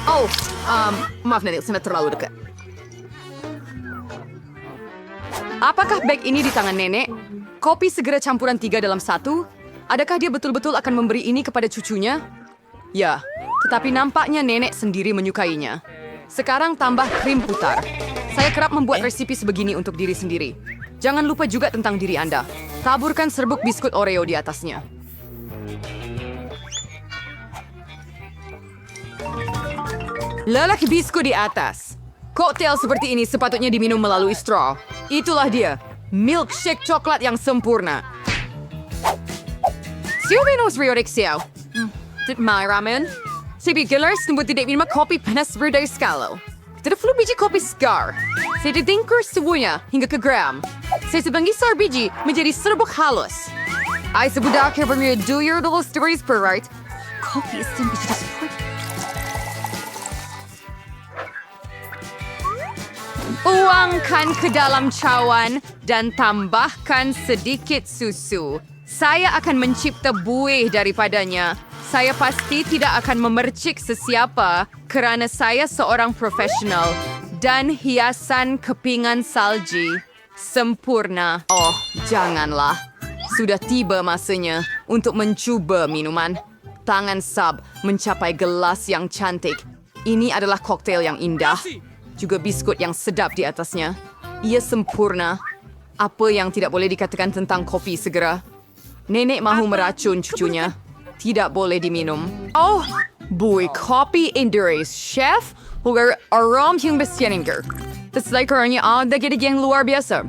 Oh, maaf nenek, saya terlalu dekat. Apakah bag ini di tangan nenek? Kopi segera campuran 3 dalam 1? Adakah dia betul-betul akan memberi ini kepada cucunya? Ya, tetapi nampaknya nenek sendiri menyukainya. Sekarang tambah krim putar. Saya kerap membuat resipi sebegini untuk diri sendiri. Jangan lupa juga tentang diri Anda. Taburkan serbuk biskut Oreo di atasnya. Lelaki biskut di atas. Koktail seperti ini sepatutnya diminum melalui straw. Itulah dia, milkshake coklat yang sempurna. Siapa yang riodik siau? My ramen? Saya bikilar sembuh tidak minum kopi panas berdaya skalo. Tidak perlu biji kopi segar. Saya ditingkur semuanya hingga ke gram. Saya sebangkisar biji menjadi serbuk halus. Saya sebudak yang bermula duyur dulu stories per right. Kopi isem biji diseput. Tuangkan ke dalam cawan dan tambahkan sedikit susu. Saya akan mencipta buih daripadanya. Saya pasti tidak akan memercik sesiapa kerana saya seorang profesional. Dan hiasan kepingan salji. Sempurna. Oh, janganlah. Sudah tiba masanya untuk mencuba minuman. Tangan Sab mencapai gelas yang cantik. Ini adalah koktail yang indah. Juga biskut yang sedap di atasnya. Ia sempurna. Apa yang tidak boleh dikatakan tentang kopi segera? Nenek mahu meracun cucunya. Tidak boleh diminum. Oh, buih kopi Indonesia chef hugar aram yang besieninger. Terselaikarnya ada gede yang luar biasa.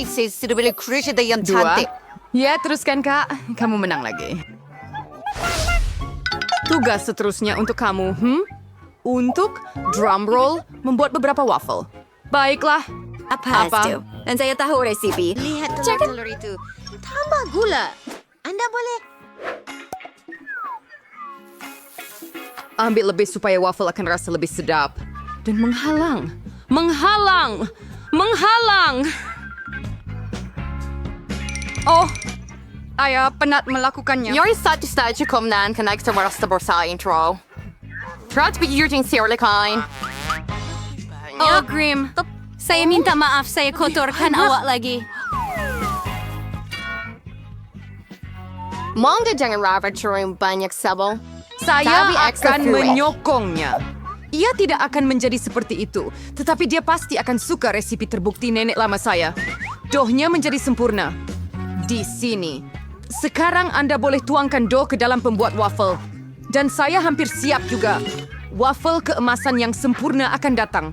Saya sudah boleh kerja yang 2. Ya, teruskan kak. Kamu menang lagi. Tugas seterusnya untuk kamu, Untuk drumroll membuat beberapa waffle. Baiklah. Apa itu? Dan saya tahu resipi. Lihat telur itu. Tambah gula. Anda boleh... Ambil lebih supaya waffle akan rasa lebih sedap. Dan menghalang. Menghalang! Menghalang! Oh, saya penat melakukannya. Jag är satt i stället kom nan kan jag vara staborsa intro. Trots begirting sirlikan. Oh, Grim. Saya minta maaf, saya kotorkan awak lagi. Mangga jangan rapat curing banyak sabong. Saya akan menyokongnya. Ia tidak akan menjadi seperti itu, tetapi dia pasti akan suka resipi terbukti nenek lama saya. Dohnya menjadi sempurna. Di sini. Sekarang Anda boleh tuangkan dough ke dalam pembuat waffle. Dan saya hampir siap juga. Waffle keemasan yang sempurna akan datang.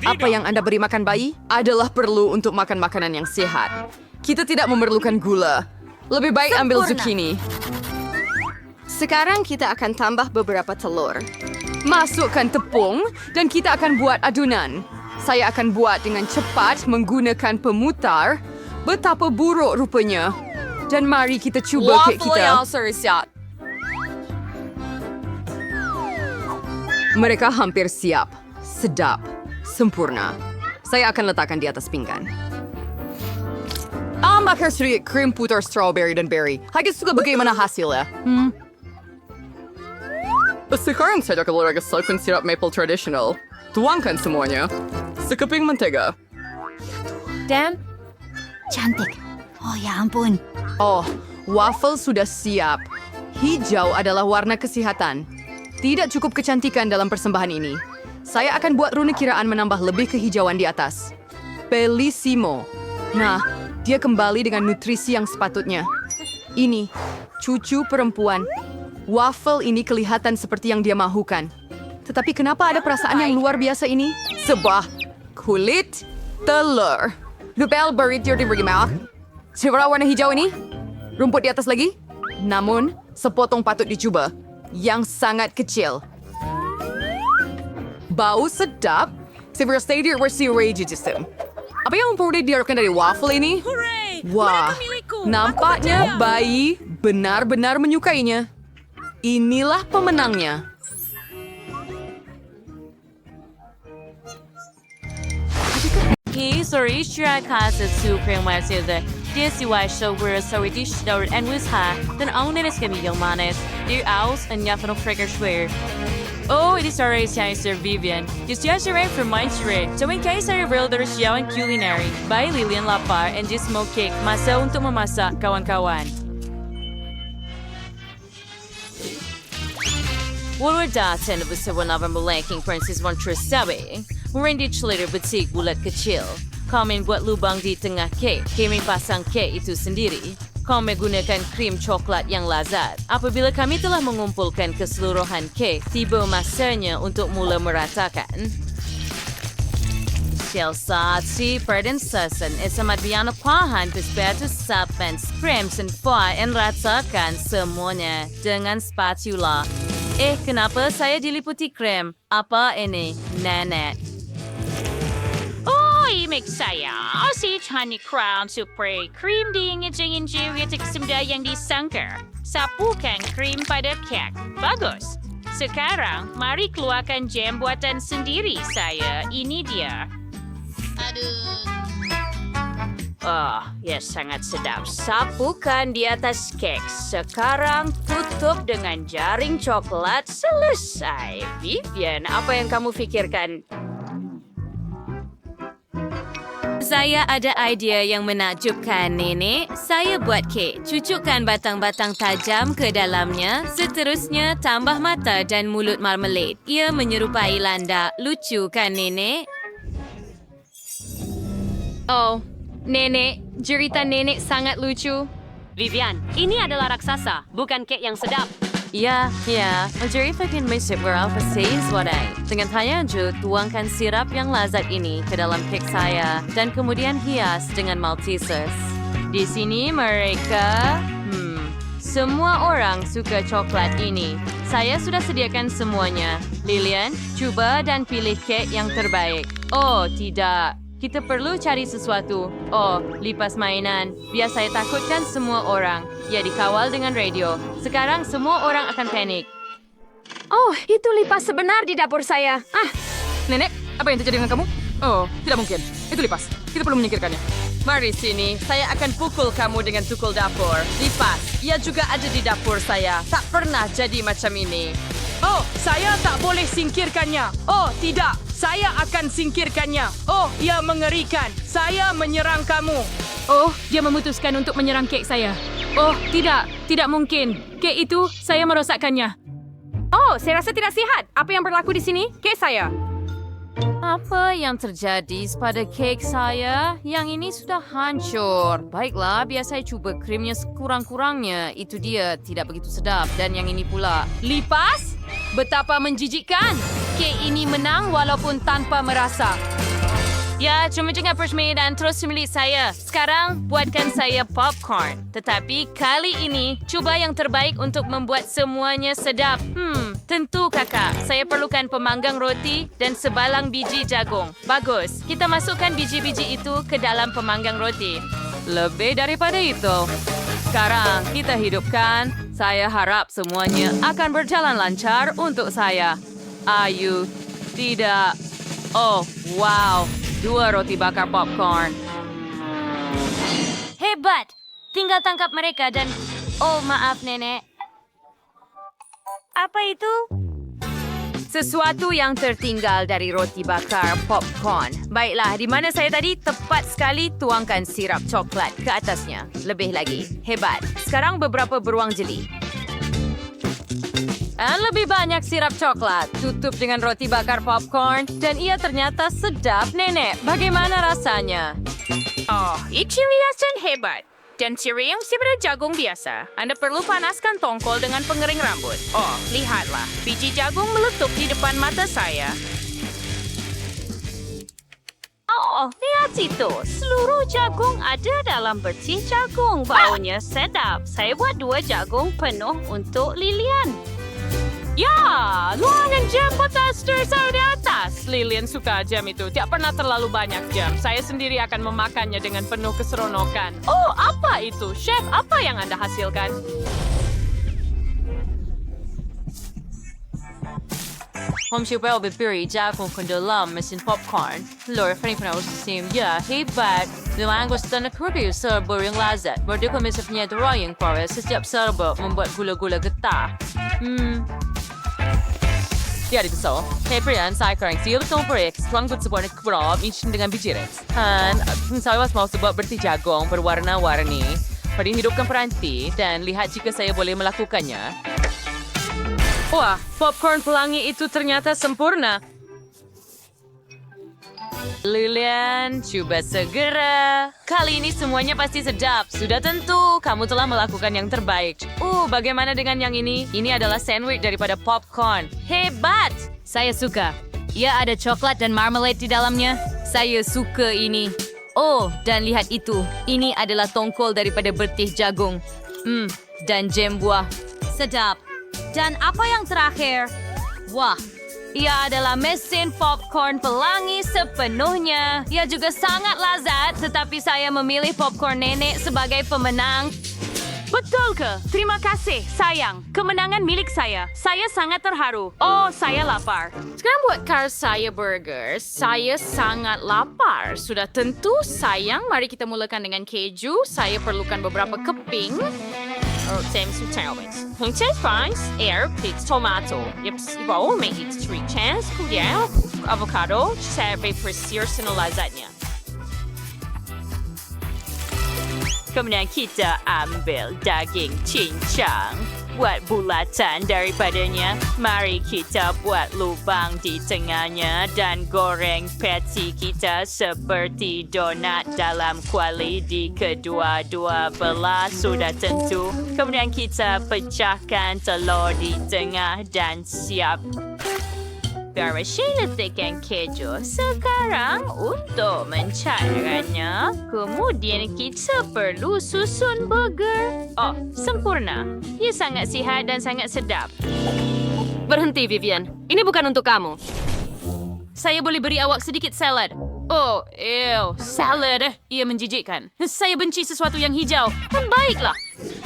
Apa yang Anda beri makan bayi adalah perlu untuk makan makanan yang sehat. Kita tidak memerlukan gula. Lebih baik ambil zucchini. Sekarang kita akan tambah beberapa telur. Masukkan tepung dan kita akan buat adunan. Saya akan buat dengan cepat menggunakan pemutar. Betapa buruk rupanya. Dan mari kita cuba kek kita. Mereka hampir siap. Sedap. Sempurna. Saya akan letakkan di atas pinggan. Tambahkan sedikit krim putar strawberry dan berry. Saya suka bagaimana hasilnya. Sekarang saya akan letakkan sirup maple tradisional. Tuangkan semuanya. Sekeping mentega. Dan cantik. Oh ya ampun. Oh, waffle sudah siap. Hijau adalah warna kesehatan. Tidak cukup kecantikan dalam persembahan ini. Saya akan buat rune kiraan menambah lebih kehijauan di atas. Bellissimo. Nah, dia kembali dengan nutrisi yang sepatutnya. Ini, cucu perempuan. Waffle ini kelihatan seperti yang dia mahukan. Tetapi kenapa ada perasaan yang luar biasa ini? Sebuah kulit telur. Lupel burrito di mouth. Coba warna hijau ini. Rumput di atas lagi. Namun, sepotong patut dicoba. Yang sangat kecil. Bau sedap. Saya stay di versi rage system. Apa yang perlu diharapkan dari waffle ini? Wah, nampaknya bayi benar-benar menyukainya. Inilah pemenangnya. Hey, sorry, sure kasi super masih the DSY show where sorry dish door and was high. Then all that is gonna be young manes. Dear owls and yaffle frigger swear. Oh, it is sorry, Sir Vivian. Just right from my trade. So in case I reveal there's Xiao and Culinary by Lillian Lapar and just smoke cake. Masa untuk memasak kawan-kawan. Wawardatan bersama November Lanking Princess One Trisabi. Merendah celera betik bulat kecil. Kami buat lubang di tengah kek. Kami pasang kek itu sendiri. Kami gunakan krim coklat yang lazat. Apabila kami telah mengumpulkan keseluruhan kek, tiba masanya untuk mula meratakan. Selsati perdensasan esamat biana pahan pespetus sapan sprems and fire and ratakan semuanya dengan spatula. Kenapa saya diliputi krem? Apa ini, Nenek? Imig saya, si Honey Crown Super Cream diingin-ingin jeriatik semda yang disangkar. Sapukan krim pada kek. Bagus. Sekarang, mari keluarkan jam buatan sendiri saya. Ini dia. Sangat sedap. Sapukan di atas kek. Sekarang tutup dengan jaring coklat. Selesai. Vivian, apa yang kamu pikirkan? Saya ada idea yang menakjubkan, Nenek. Saya buat kek. Cucukkan batang-batang tajam ke dalamnya. Seterusnya, tambah mata dan mulut marmalade. Ia menyerupai landak. Lucu kan, Nenek? Oh, Nenek. Jeritan Nenek sangat lucu. Vivian, ini adalah raksasa, bukan kek yang sedap. Ya, mencari fakin mesip beralfa says wadai. Dengan tayanju, tuangkan sirap yang lazat ini ke dalam kek saya dan kemudian hias dengan Maltesers. Di sini mereka... semua orang suka coklat ini. Saya sudah sediakan semuanya. Lilian, cuba dan pilih kek yang terbaik. Oh, tidak. Kita perlu cari sesuatu. Oh, lipas mainan. Biar saya takutkan semua orang. Ia dikawal dengan radio. Sekarang semua orang akan panik. Oh, itu lipas sebenar di dapur saya. Nenek, apa yang terjadi dengan kamu? Oh, tidak mungkin. Itu lipas. Kita perlu menyingkirkannya. Mari sini. Saya akan pukul kamu dengan tukul dapur. Lipas. Ia juga ada di dapur saya. Tak pernah jadi macam ini. Oh, saya tak boleh singkirkannya. Oh, tidak. Saya akan singkirkannya. Oh, ia mengerikan. Saya menyerang kamu. Oh, dia memutuskan untuk menyerang kek saya. Oh, tidak. Tidak mungkin. Kek itu, saya merosakkannya. Oh, saya rasa tidak sihat. Apa yang berlaku di sini? Kek saya. Apa yang terjadi pada kek saya? Yang ini sudah hancur. Baiklah, biar saya cuba krimnya sekurang-kurangnya. Itu dia, tidak begitu sedap. Dan yang ini pula. Lipas? Betapa menjijikkan. Kek ini menang walaupun tanpa merasa. Ya, cuma jangan persemaian terus milik saya. Sekarang, buatkan saya popcorn. Tetapi kali ini, cuba yang terbaik untuk membuat semuanya sedap. Tentu kakak. Saya perlukan pemanggang roti dan sebalang biji jagung. Bagus. Kita masukkan biji-biji itu ke dalam pemanggang roti. Lebih daripada itu. Sekarang kita hidupkan. Saya harap semuanya akan berjalan lancar untuk saya. Ayu, tidak. Oh, wow. 2 roti bakar popcorn. Hebat! Tinggal tangkap mereka dan... Oh, maaf, Nenek. Apa itu? Sesuatu yang tertinggal dari roti bakar popcorn. Baiklah, di mana saya tadi? Tepat sekali tuangkan sirap coklat ke atasnya. Lebih lagi. Hebat. Sekarang beberapa beruang jeli. Dan lebih banyak sirap coklat. Tutup dengan roti bakar popcorn. Dan ia ternyata sedap, Nenek. Bagaimana rasanya? Oh, ciri khas dan hebat. Dan ciri yang seperti jagung biasa. Anda perlu panaskan tongkol dengan pengering rambut. Oh, lihatlah. Biji jagung meletup di depan mata saya. Oh, lihat itu. Seluruh jagung ada dalam peti jagung. Baunya sedap. Saya buat 2 jagung penuh untuk Lilian. Ya, luangan jam potas tersau di atas. Lilian suka jam itu. Tidak pernah terlalu banyak jam. Saya sendiri akan memakannya dengan penuh keseronokan. Oh, apa itu? Chef, apa yang Anda hasilkan? Homsiupel bibiri jagung ke dalam mesin popcorn. Lor, pening-pening usim. Ya, hebat. Lumayan gusto na kerbi serba yang lazat. Berdua misapnya drawing forest. Setiap serba membuat gula-gula getah. Jadi besar, peperian saya kurang siap untuk break. Selang buat sebuah keberap, incin dengan biji rex. Dan saya mau sebuah berti jagung berwarna-warni. Pada hidupkan peranti dan lihat jika saya boleh melakukannya. Wah, popcorn pelangi itu ternyata sempurna. Lilian, coba segera. Kali ini semuanya pasti sedap. Sudah tentu, kamu telah melakukan yang terbaik. Bagaimana dengan yang ini? Ini adalah sandwich daripada popcorn. Hebat! Saya suka. Ia ada coklat dan marmalade di dalamnya. Saya suka ini. Oh, dan lihat itu. Ini adalah tongkol daripada bertih jagung. Dan jam buah. Sedap. Dan apa yang terakhir? Wah, ia adalah mesin popcorn pelangi sepenuhnya. Ia juga sangat lazat, tetapi saya memilih popcorn nenek sebagai pemenang. Betul ke? Terima kasih, sayang. Kemenangan milik saya. Saya sangat terharu. Oh, saya lapar. Sekarang buat car saya burger. Saya sangat lapar. Sudah tentu, sayang. Mari kita mulakan dengan keju. Saya perlukan beberapa keping. Thanks for telling. Cheese fries, air, pizza, tomato. Yep, ibaw, may eat 3 chance, kuya, avocado, serve precious na lasagna. Kemudian kita ambil daging cincang. Buat bulatan daripadanya. Mari kita buat lubang di tengahnya dan goreng patty kita seperti donat dalam kuali di kedua-dua belah. Sudah tentu. Kemudian kita pecahkan telur di tengah dan siap. Biar letakkan keju. Sekarang untuk mencairkannya, kemudian kita perlu susun burger. Oh, sempurna. Ia sangat sihat dan sangat sedap. Berhenti, Vivian. Ini bukan untuk kamu. Saya boleh beri awak sedikit salad. Oh, salad. Ia menjijikkan. Saya benci sesuatu yang hijau. Baiklah.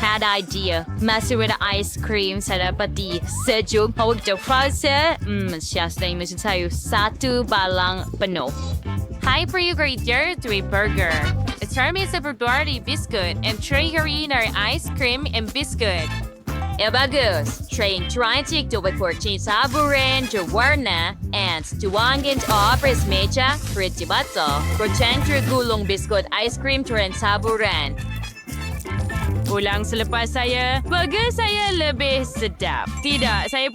Had idea. Masih ada ice cream saya dapati sejuk. Awak jauh frasa. Syasda yang mesin saya 1 balang penuh. Hi, Priya Greater, 3 burger. Termi sa berdua di biscuit and tray hari na ice cream and biscuit. Bagus. Train triantik to bekorchi saburen warna and tuangin opres meja pretty bato. Korcentri gulong biscuit ice cream turen saburen. Ulang selepas saya. Burger saya lebih sedap. Tidak, saya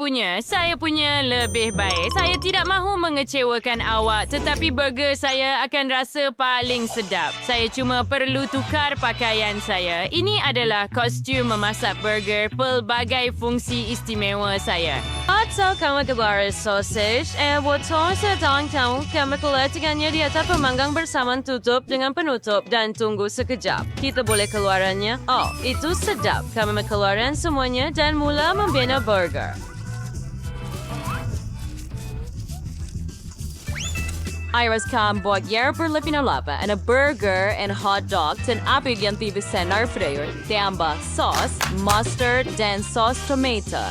punya lebih baik. Saya tidak mahu mengecewakan awak, tetapi burger saya akan rasa paling sedap. Saya cuma perlu tukar pakaian saya. Ini adalah kostum memasak burger, pelbagai fungsi istimewa saya. Atau kamu keluar sausage, botol sedang kamu letakkannya di atas pemanggang bersama tutup dengan penutup dan tunggu sekejap. Kita boleh keluarannya. Oh, itu sedap. Kami mengeluarkan semuanya dan mula membina burger. Iris kan buat yer berlapis-lapis and a burger and hot dog dan apa yang tibisan air fryer tambah sos, mustard dan sos tomato.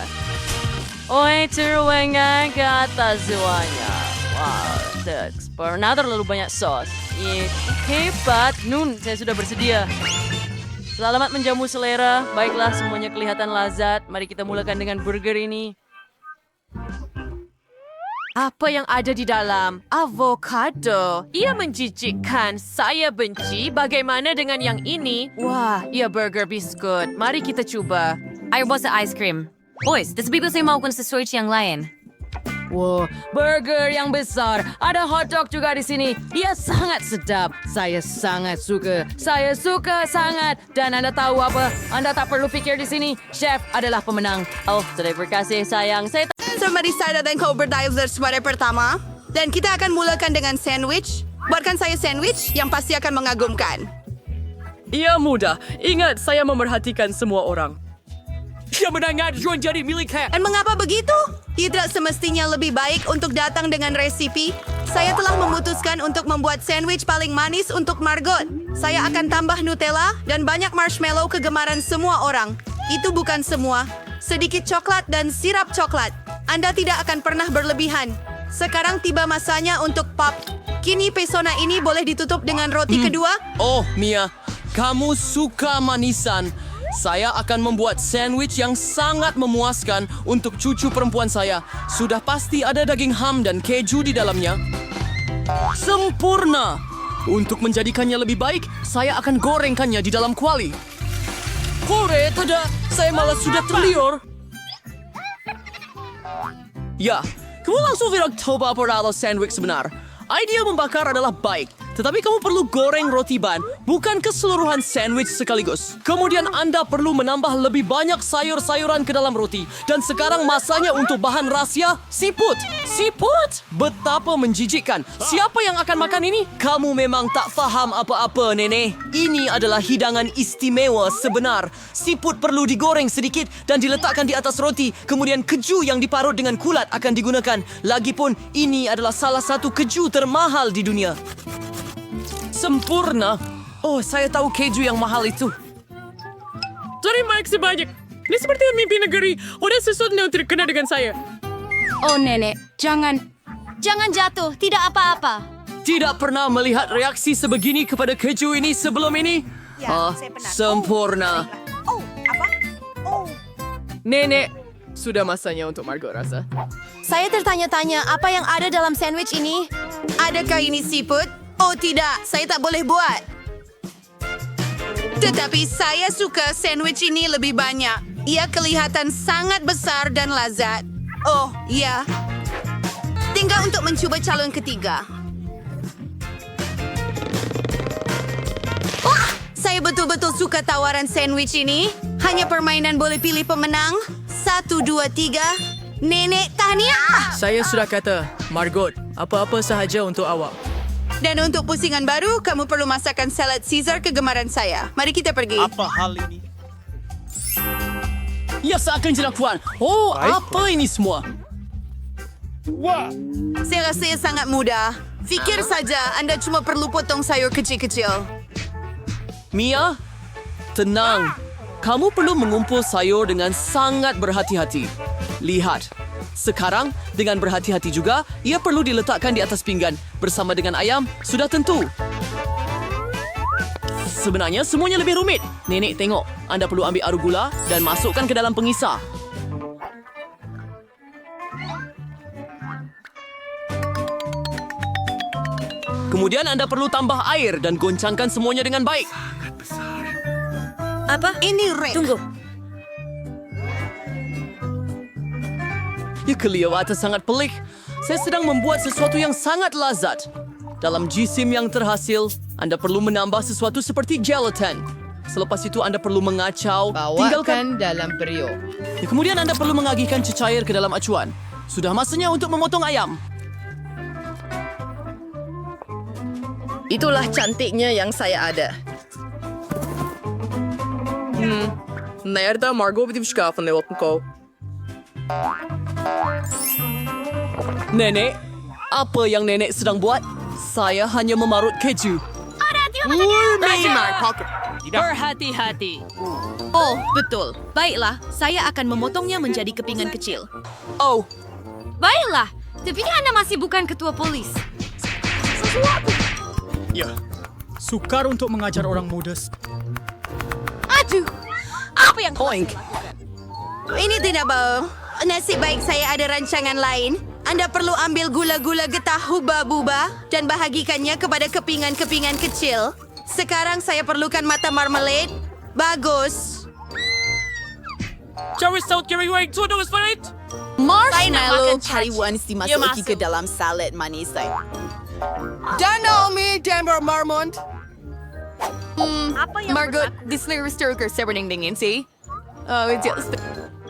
Oi, teruangan ke atas semuanya. Wow, that's pernah terlalu banyak sos. Hebat, Nun, saya sudah bersedia. Selamat menjamu selera. Baiklah, semuanya kelihatan lazat. Mari kita mulakan dengan burger ini. Apa yang ada di dalam? Avocado. Ia menjijikkan. Saya benci. Bagaimana dengan yang ini? Wah, ia burger biskut. Mari kita coba. Air basa ice cream. Boys, tersebibu saya mahukan sesuatu yang lain. Wow, burger yang besar. Ada hot dog juga di sini. Ia sangat sedap. Saya sangat suka. Saya suka sangat. Dan Anda tahu apa? Anda tak perlu fikir di sini. Chef adalah pemenang. Oh, terima kasih sayang. Saya So, mari saya dan kau berdive sebagai pertama. Dan kita akan mulakan dengan sandwich. Buatkan saya sandwich yang pasti akan mengagumkan. Ia mudah. Ingat, saya memerhatikan semua orang. Ia menangat John jadi miliknya. Dan mengapa begitu? Ia tidak semestinya lebih baik untuk datang dengan resipi. Saya telah memutuskan untuk membuat sandwich paling manis untuk Margot. Saya akan tambah Nutella dan banyak marshmallow kegemaran semua orang. Itu bukan semua. Sedikit coklat dan sirap coklat. Anda tidak akan pernah berlebihan. Sekarang tiba masanya untuk pop. Kini pesona ini boleh ditutup dengan roti kedua. Oh, Mia, kamu suka manisan. Saya akan membuat sandwich yang sangat memuaskan untuk cucu perempuan saya. Sudah pasti ada daging ham dan keju di dalamnya. Sempurna! Untuk menjadikannya lebih baik, saya akan gorengkannya di dalam kuali. Kore, tidak. Saya malah sudah terliur. Ya, kamu langsung viral coba poralo sandwich sebenar. Idea membakar adalah baik, tetapi kamu perlu goreng roti ban, bukan keseluruhan sandwich sekaligus. Kemudian Anda perlu menambah lebih banyak sayur-sayuran ke dalam roti. Dan sekarang masanya untuk bahan rahasia, siput. Siput? Betapa menjijikkan. Siapa yang akan makan ini? Kamu memang tak faham apa-apa, Nenek. Ini adalah hidangan istimewa sebenar. Siput perlu digoreng sedikit dan diletakkan di atas roti. Kemudian keju yang diparut dengan kulat akan digunakan. Lagipun, ini adalah salah satu keju termahal di dunia. Sempurna. Oh, saya tahu keju yang mahal itu. Terima kasih banyak. Ini seperti mimpi negeri. Ada sesuatu yang terkena dengan saya. Oh, Nenek, jangan. Jangan jatuh, tidak apa-apa. Tidak pernah melihat reaksi sebegini kepada keju ini sebelum ini. Sempurna. Nenek, sudah masanya untuk Margot rasa. Saya tertanya-tanya apa yang ada dalam sandwich ini. Adakah ini siput? Oh tidak, saya tak boleh buat. Tetapi saya suka sandwich ini lebih banyak. Ia kelihatan sangat besar dan lazat. Oh, ya. Tinggal untuk mencoba calon ketiga. Wah, saya betul-betul suka tawaran sandwich ini. Hanya permainan boleh pilih pemenang. 1, 2, 3. Nenek tahniah! Saya sudah kata, Margot, apa-apa sahaja untuk awak. Dan untuk pusingan baru, kamu perlu masakan salad Caesar kegemaran saya. Mari kita pergi. Apa hal ini? Ya, seakan jelakuan. Oh, apa ini semua? Saya rasa ia sangat mudah. Fikir saja, Anda cuma perlu potong sayur kecil-kecil. Mia, tenang. Kamu perlu mengumpul sayur dengan sangat berhati-hati. Lihat. Sekarang, dengan berhati-hati juga, ia perlu diletakkan di atas pinggan. Bersama dengan ayam, sudah tentu. Sebenarnya, semuanya lebih rumit. Nenek, tengok. Anda perlu ambil aru gula dan masukkan ke dalam pengisar. Kemudian Anda perlu tambah air dan goncangkan semuanya dengan baik. Apa? Ini Rick. Tunggu. Ya, kelihatan sangat pelik. Saya sedang membuat sesuatu yang sangat lazat. Dalam jisim yang terhasil, Anda perlu menambah sesuatu seperti gelatin. Selepas itu Anda perlu mengacau, tinggalkan dalam periuk. Ya, kemudian Anda perlu mengagihkan cecair ke dalam acuan. Sudah masanya untuk memotong ayam. Itulah cantiknya yang saya ada. Nerede Margot bir şkafın ne ko? Nenek, apa yang nenek sedang buat? Saya hanya memarut keju. Berhati-hati. Oh, betul. Baiklah, saya akan memotongnya menjadi kepingan kecil. Oh, Baiklah, tapi Anda masih bukan ketua polis. Ya, sukar untuk mengajar orang muda. Aduh, apa yang oink. Ini tidak bau. Nasib baik saya ada rancangan lain. Anda perlu ambil gula-gula getah huba-buba dan bahagikannya kepada kepingan-kepingan kecil. Sekarang saya perlukan mata marmalade. Bagus. Marshmallow Taiwan si masuk ke dalam salad manis saya. Dan Naomi Denver Marmont. Margot, Disney Restoker seberning dingin sih.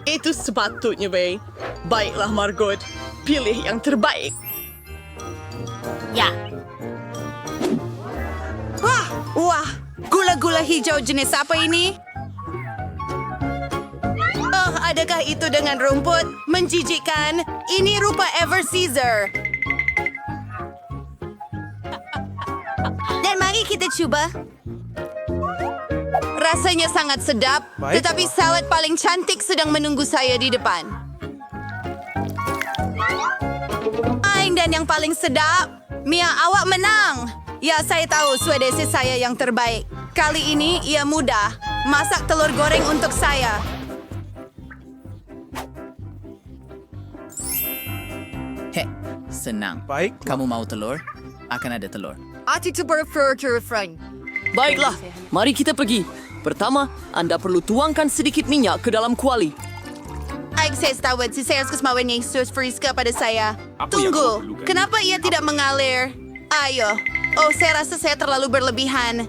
Itu sepatutnya, Bay. Baiklah, Margot. Pilih yang terbaik. Ya. Wah, gula-gula hijau jenis apa ini? Oh, adakah itu dengan rumput? Menjijikkan. Ini rupa Ever Caesar. Dan mari kita coba. Rasanya sangat sedap, tetapi salad paling cantik sedang menunggu saya di depan. Dan yang paling sedap, Mia, awak menang. Ya, saya tahu Swedish saya yang terbaik. Kali ini ia mudah. Masak telur goreng untuk saya. Senang. Baik. Kamu mau telur? Akan ada telur. Baiklah, Mari kita pergi. Pertama, Anda perlu tuangkan sedikit minyak ke dalam kuali. Akses tawad si saya kesmawan niya Sus Friska pada saya. Tunggu, kenapa ia tidak mengalir? Ayo. Oh, saya rasa saya terlalu berlebihan.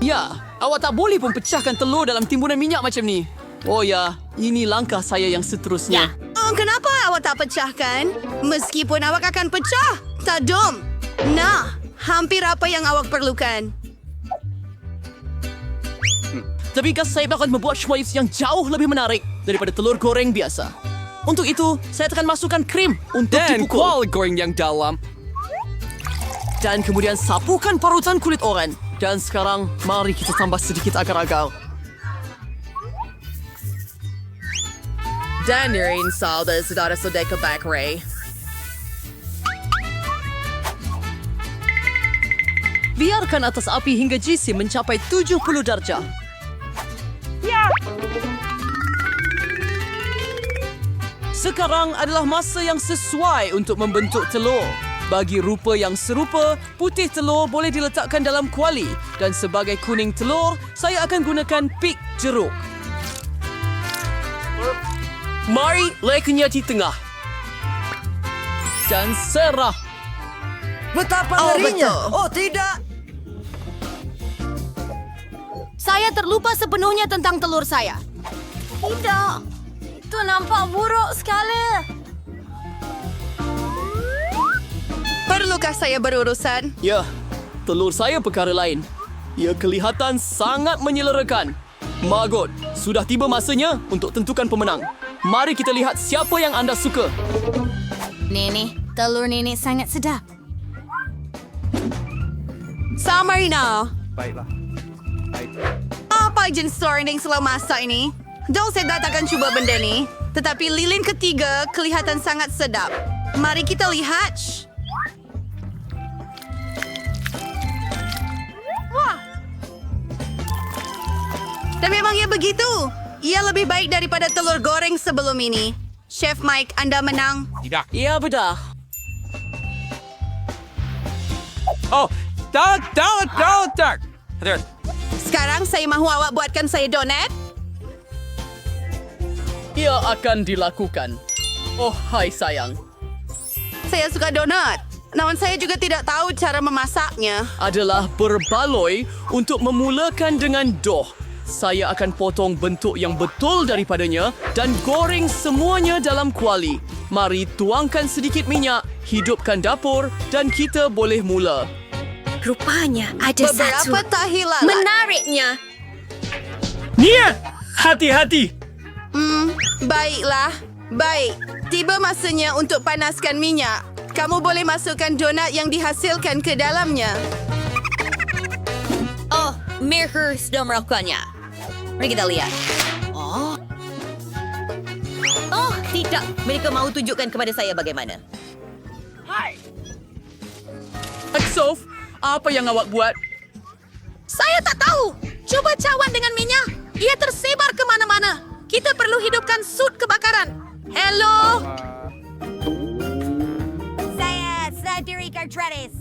Ya, awak tak boleh pun pecahkan telur dalam timbunan minyak macam ni. Oh ya, ini langkah saya yang seterusnya. Oh, kenapa awak tak pecahkan? Meskipun awak akan pecah. Tadum. Nah, hampir apa yang awak perlukan. Tapi saya akan membuat schweiz yang jauh lebih menarik daripada telur goreng biasa. Untuk itu, saya akan masukkan krim untuk dipukul. kuali goreng yang dalam. Dan kemudian sapukan parutan kulit oren. Dan sekarang, mari kita tambah sedikit agar-agar. dan rin salda saudara saudara bakery. Biarkan atas api hingga jisim mencapai 70 darjah. Sekarang adalah masa yang sesuai untuk membentuk telur. Bagi rupa yang serupa, putih telur boleh diletakkan dalam kuali. Dan sebagai kuning telur, saya akan gunakan pik jeruk. Mari letaknya di tengah. Dan serah. Betapa ngerinya. Oh, tidak. Saya terlupa sepenuhnya tentang telur saya. Tidak. Itu nampak buruk sekali. Perlukah saya berurusan? Ya, telur saya perkara lain. Ia kelihatan sangat menyelerakan. Margot, sudah tiba masanya untuk tentukan pemenang. Mari kita lihat siapa yang anda suka. Nenek, telur nenek sangat sedap. Samarina. Baiklah. Apa jenis sorting selama masa ini? Jauh saya takkan cuba benda ni. Tetapi lilin ketiga kelihatan sangat sedap. Mari kita lihat. Wah. Dan memang ia begitu. Ia lebih baik daripada telur goreng sebelum ini. Chef Mike, anda menang. Ya, betul. Sekarang saya mahu awak buatkan saya donat. Ia akan dilakukan. Oh, hai sayang. Saya suka donat. Namun saya juga tidak tahu cara memasaknya. Adalah berbaloi untuk memulakan dengan dough. Saya akan potong bentuk yang betul daripadanya dan goreng semuanya dalam kuali. Mari tuangkan sedikit minyak, hidupkan dapur dan kita boleh mula. Rupanya ada Beberapa tahi lalat. menariknya. Nia, hati-hati. Baiklah. Baik. Tiba masanya untuk panaskan minyak. Kamu boleh masukkan donat yang dihasilkan ke dalamnya. Oh, Mirker sudah melakukannya. Mari kita lihat. Oh, tidak. Mereka mau tunjukkan kepada saya bagaimana. Sof, apa yang awak buat? Saya tak tahu. Coba cawan dengan minyak. Ia tersebar kemana-mana. Kita perlu hidupkan sud kebakaran. Hello. Saya Sadiri Cartredes.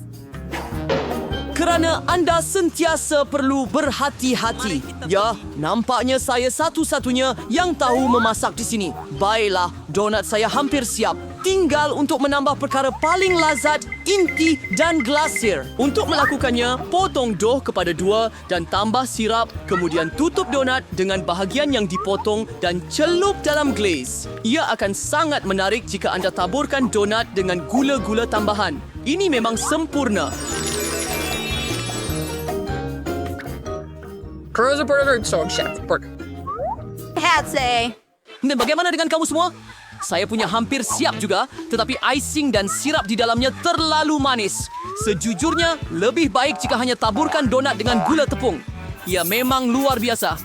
Kerana anda sentiasa perlu berhati-hati. Ya, nampaknya saya satu-satunya yang tahu memasak di sini. Baiklah, donat saya hampir siap. Tinggal untuk menambah perkara paling lazat, inti dan glasir. Untuk melakukannya, potong dough kepada 2 dan tambah sirap. Kemudian tutup donat dengan bahagian yang dipotong dan celup dalam glaze. Ia akan sangat menarik jika anda taburkan donat dengan gula-gula tambahan. Ini memang sempurna. Dan bagaimana dengan kamu semua? Saya punya hampir siap juga, tetapi icing dan sirap di dalamnya terlalu manis. Sejujurnya, lebih baik jika hanya taburkan donat dengan gula tepung. Ia memang luar biasa.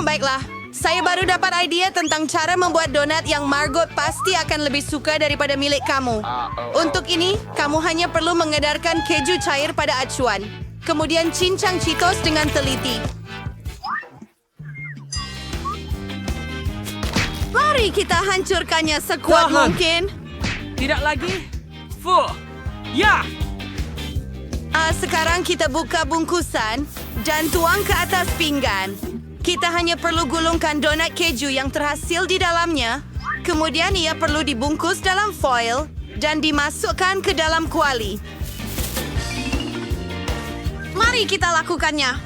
Baiklah. Saya baru dapat idea tentang cara membuat donat yang Margot pasti akan lebih suka daripada milik kamu. Untuk ini, kamu hanya perlu mengedarkan keju cair pada acuan. Kemudian cincang Cheetos dengan teliti. Mari kita hancurkannya sekuat mungkin. Tidak lagi. Fuh. Ya. Sekarang kita buka bungkusan dan tuang ke atas pinggan. Kita hanya perlu gulungkan donat keju yang terhasil di dalamnya. Kemudian ia perlu dibungkus dalam foil dan dimasukkan ke dalam kuali. Mari kita lakukannya.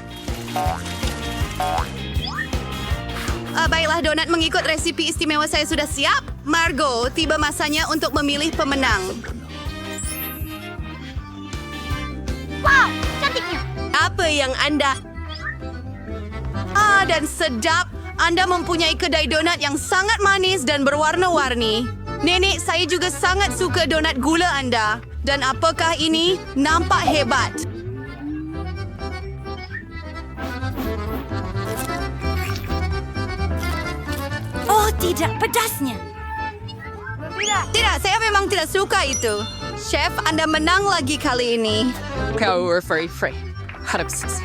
Baiklah, donat mengikut resipi istimewa saya sudah siap. Margot, tiba masanya untuk memilih pemenang. Wow, cantiknya. Apa yang anda... dan sedap. Anda mempunyai kedai donat yang sangat manis dan berwarna-warni. Nenek, saya juga sangat suka donat gula Anda. Dan apakah ini? Nampak hebat. Oh, tidak pedasnya. Tidak, saya memang tidak suka itu. Chef, Anda menang lagi kali ini. Kau very free. Harap sukses.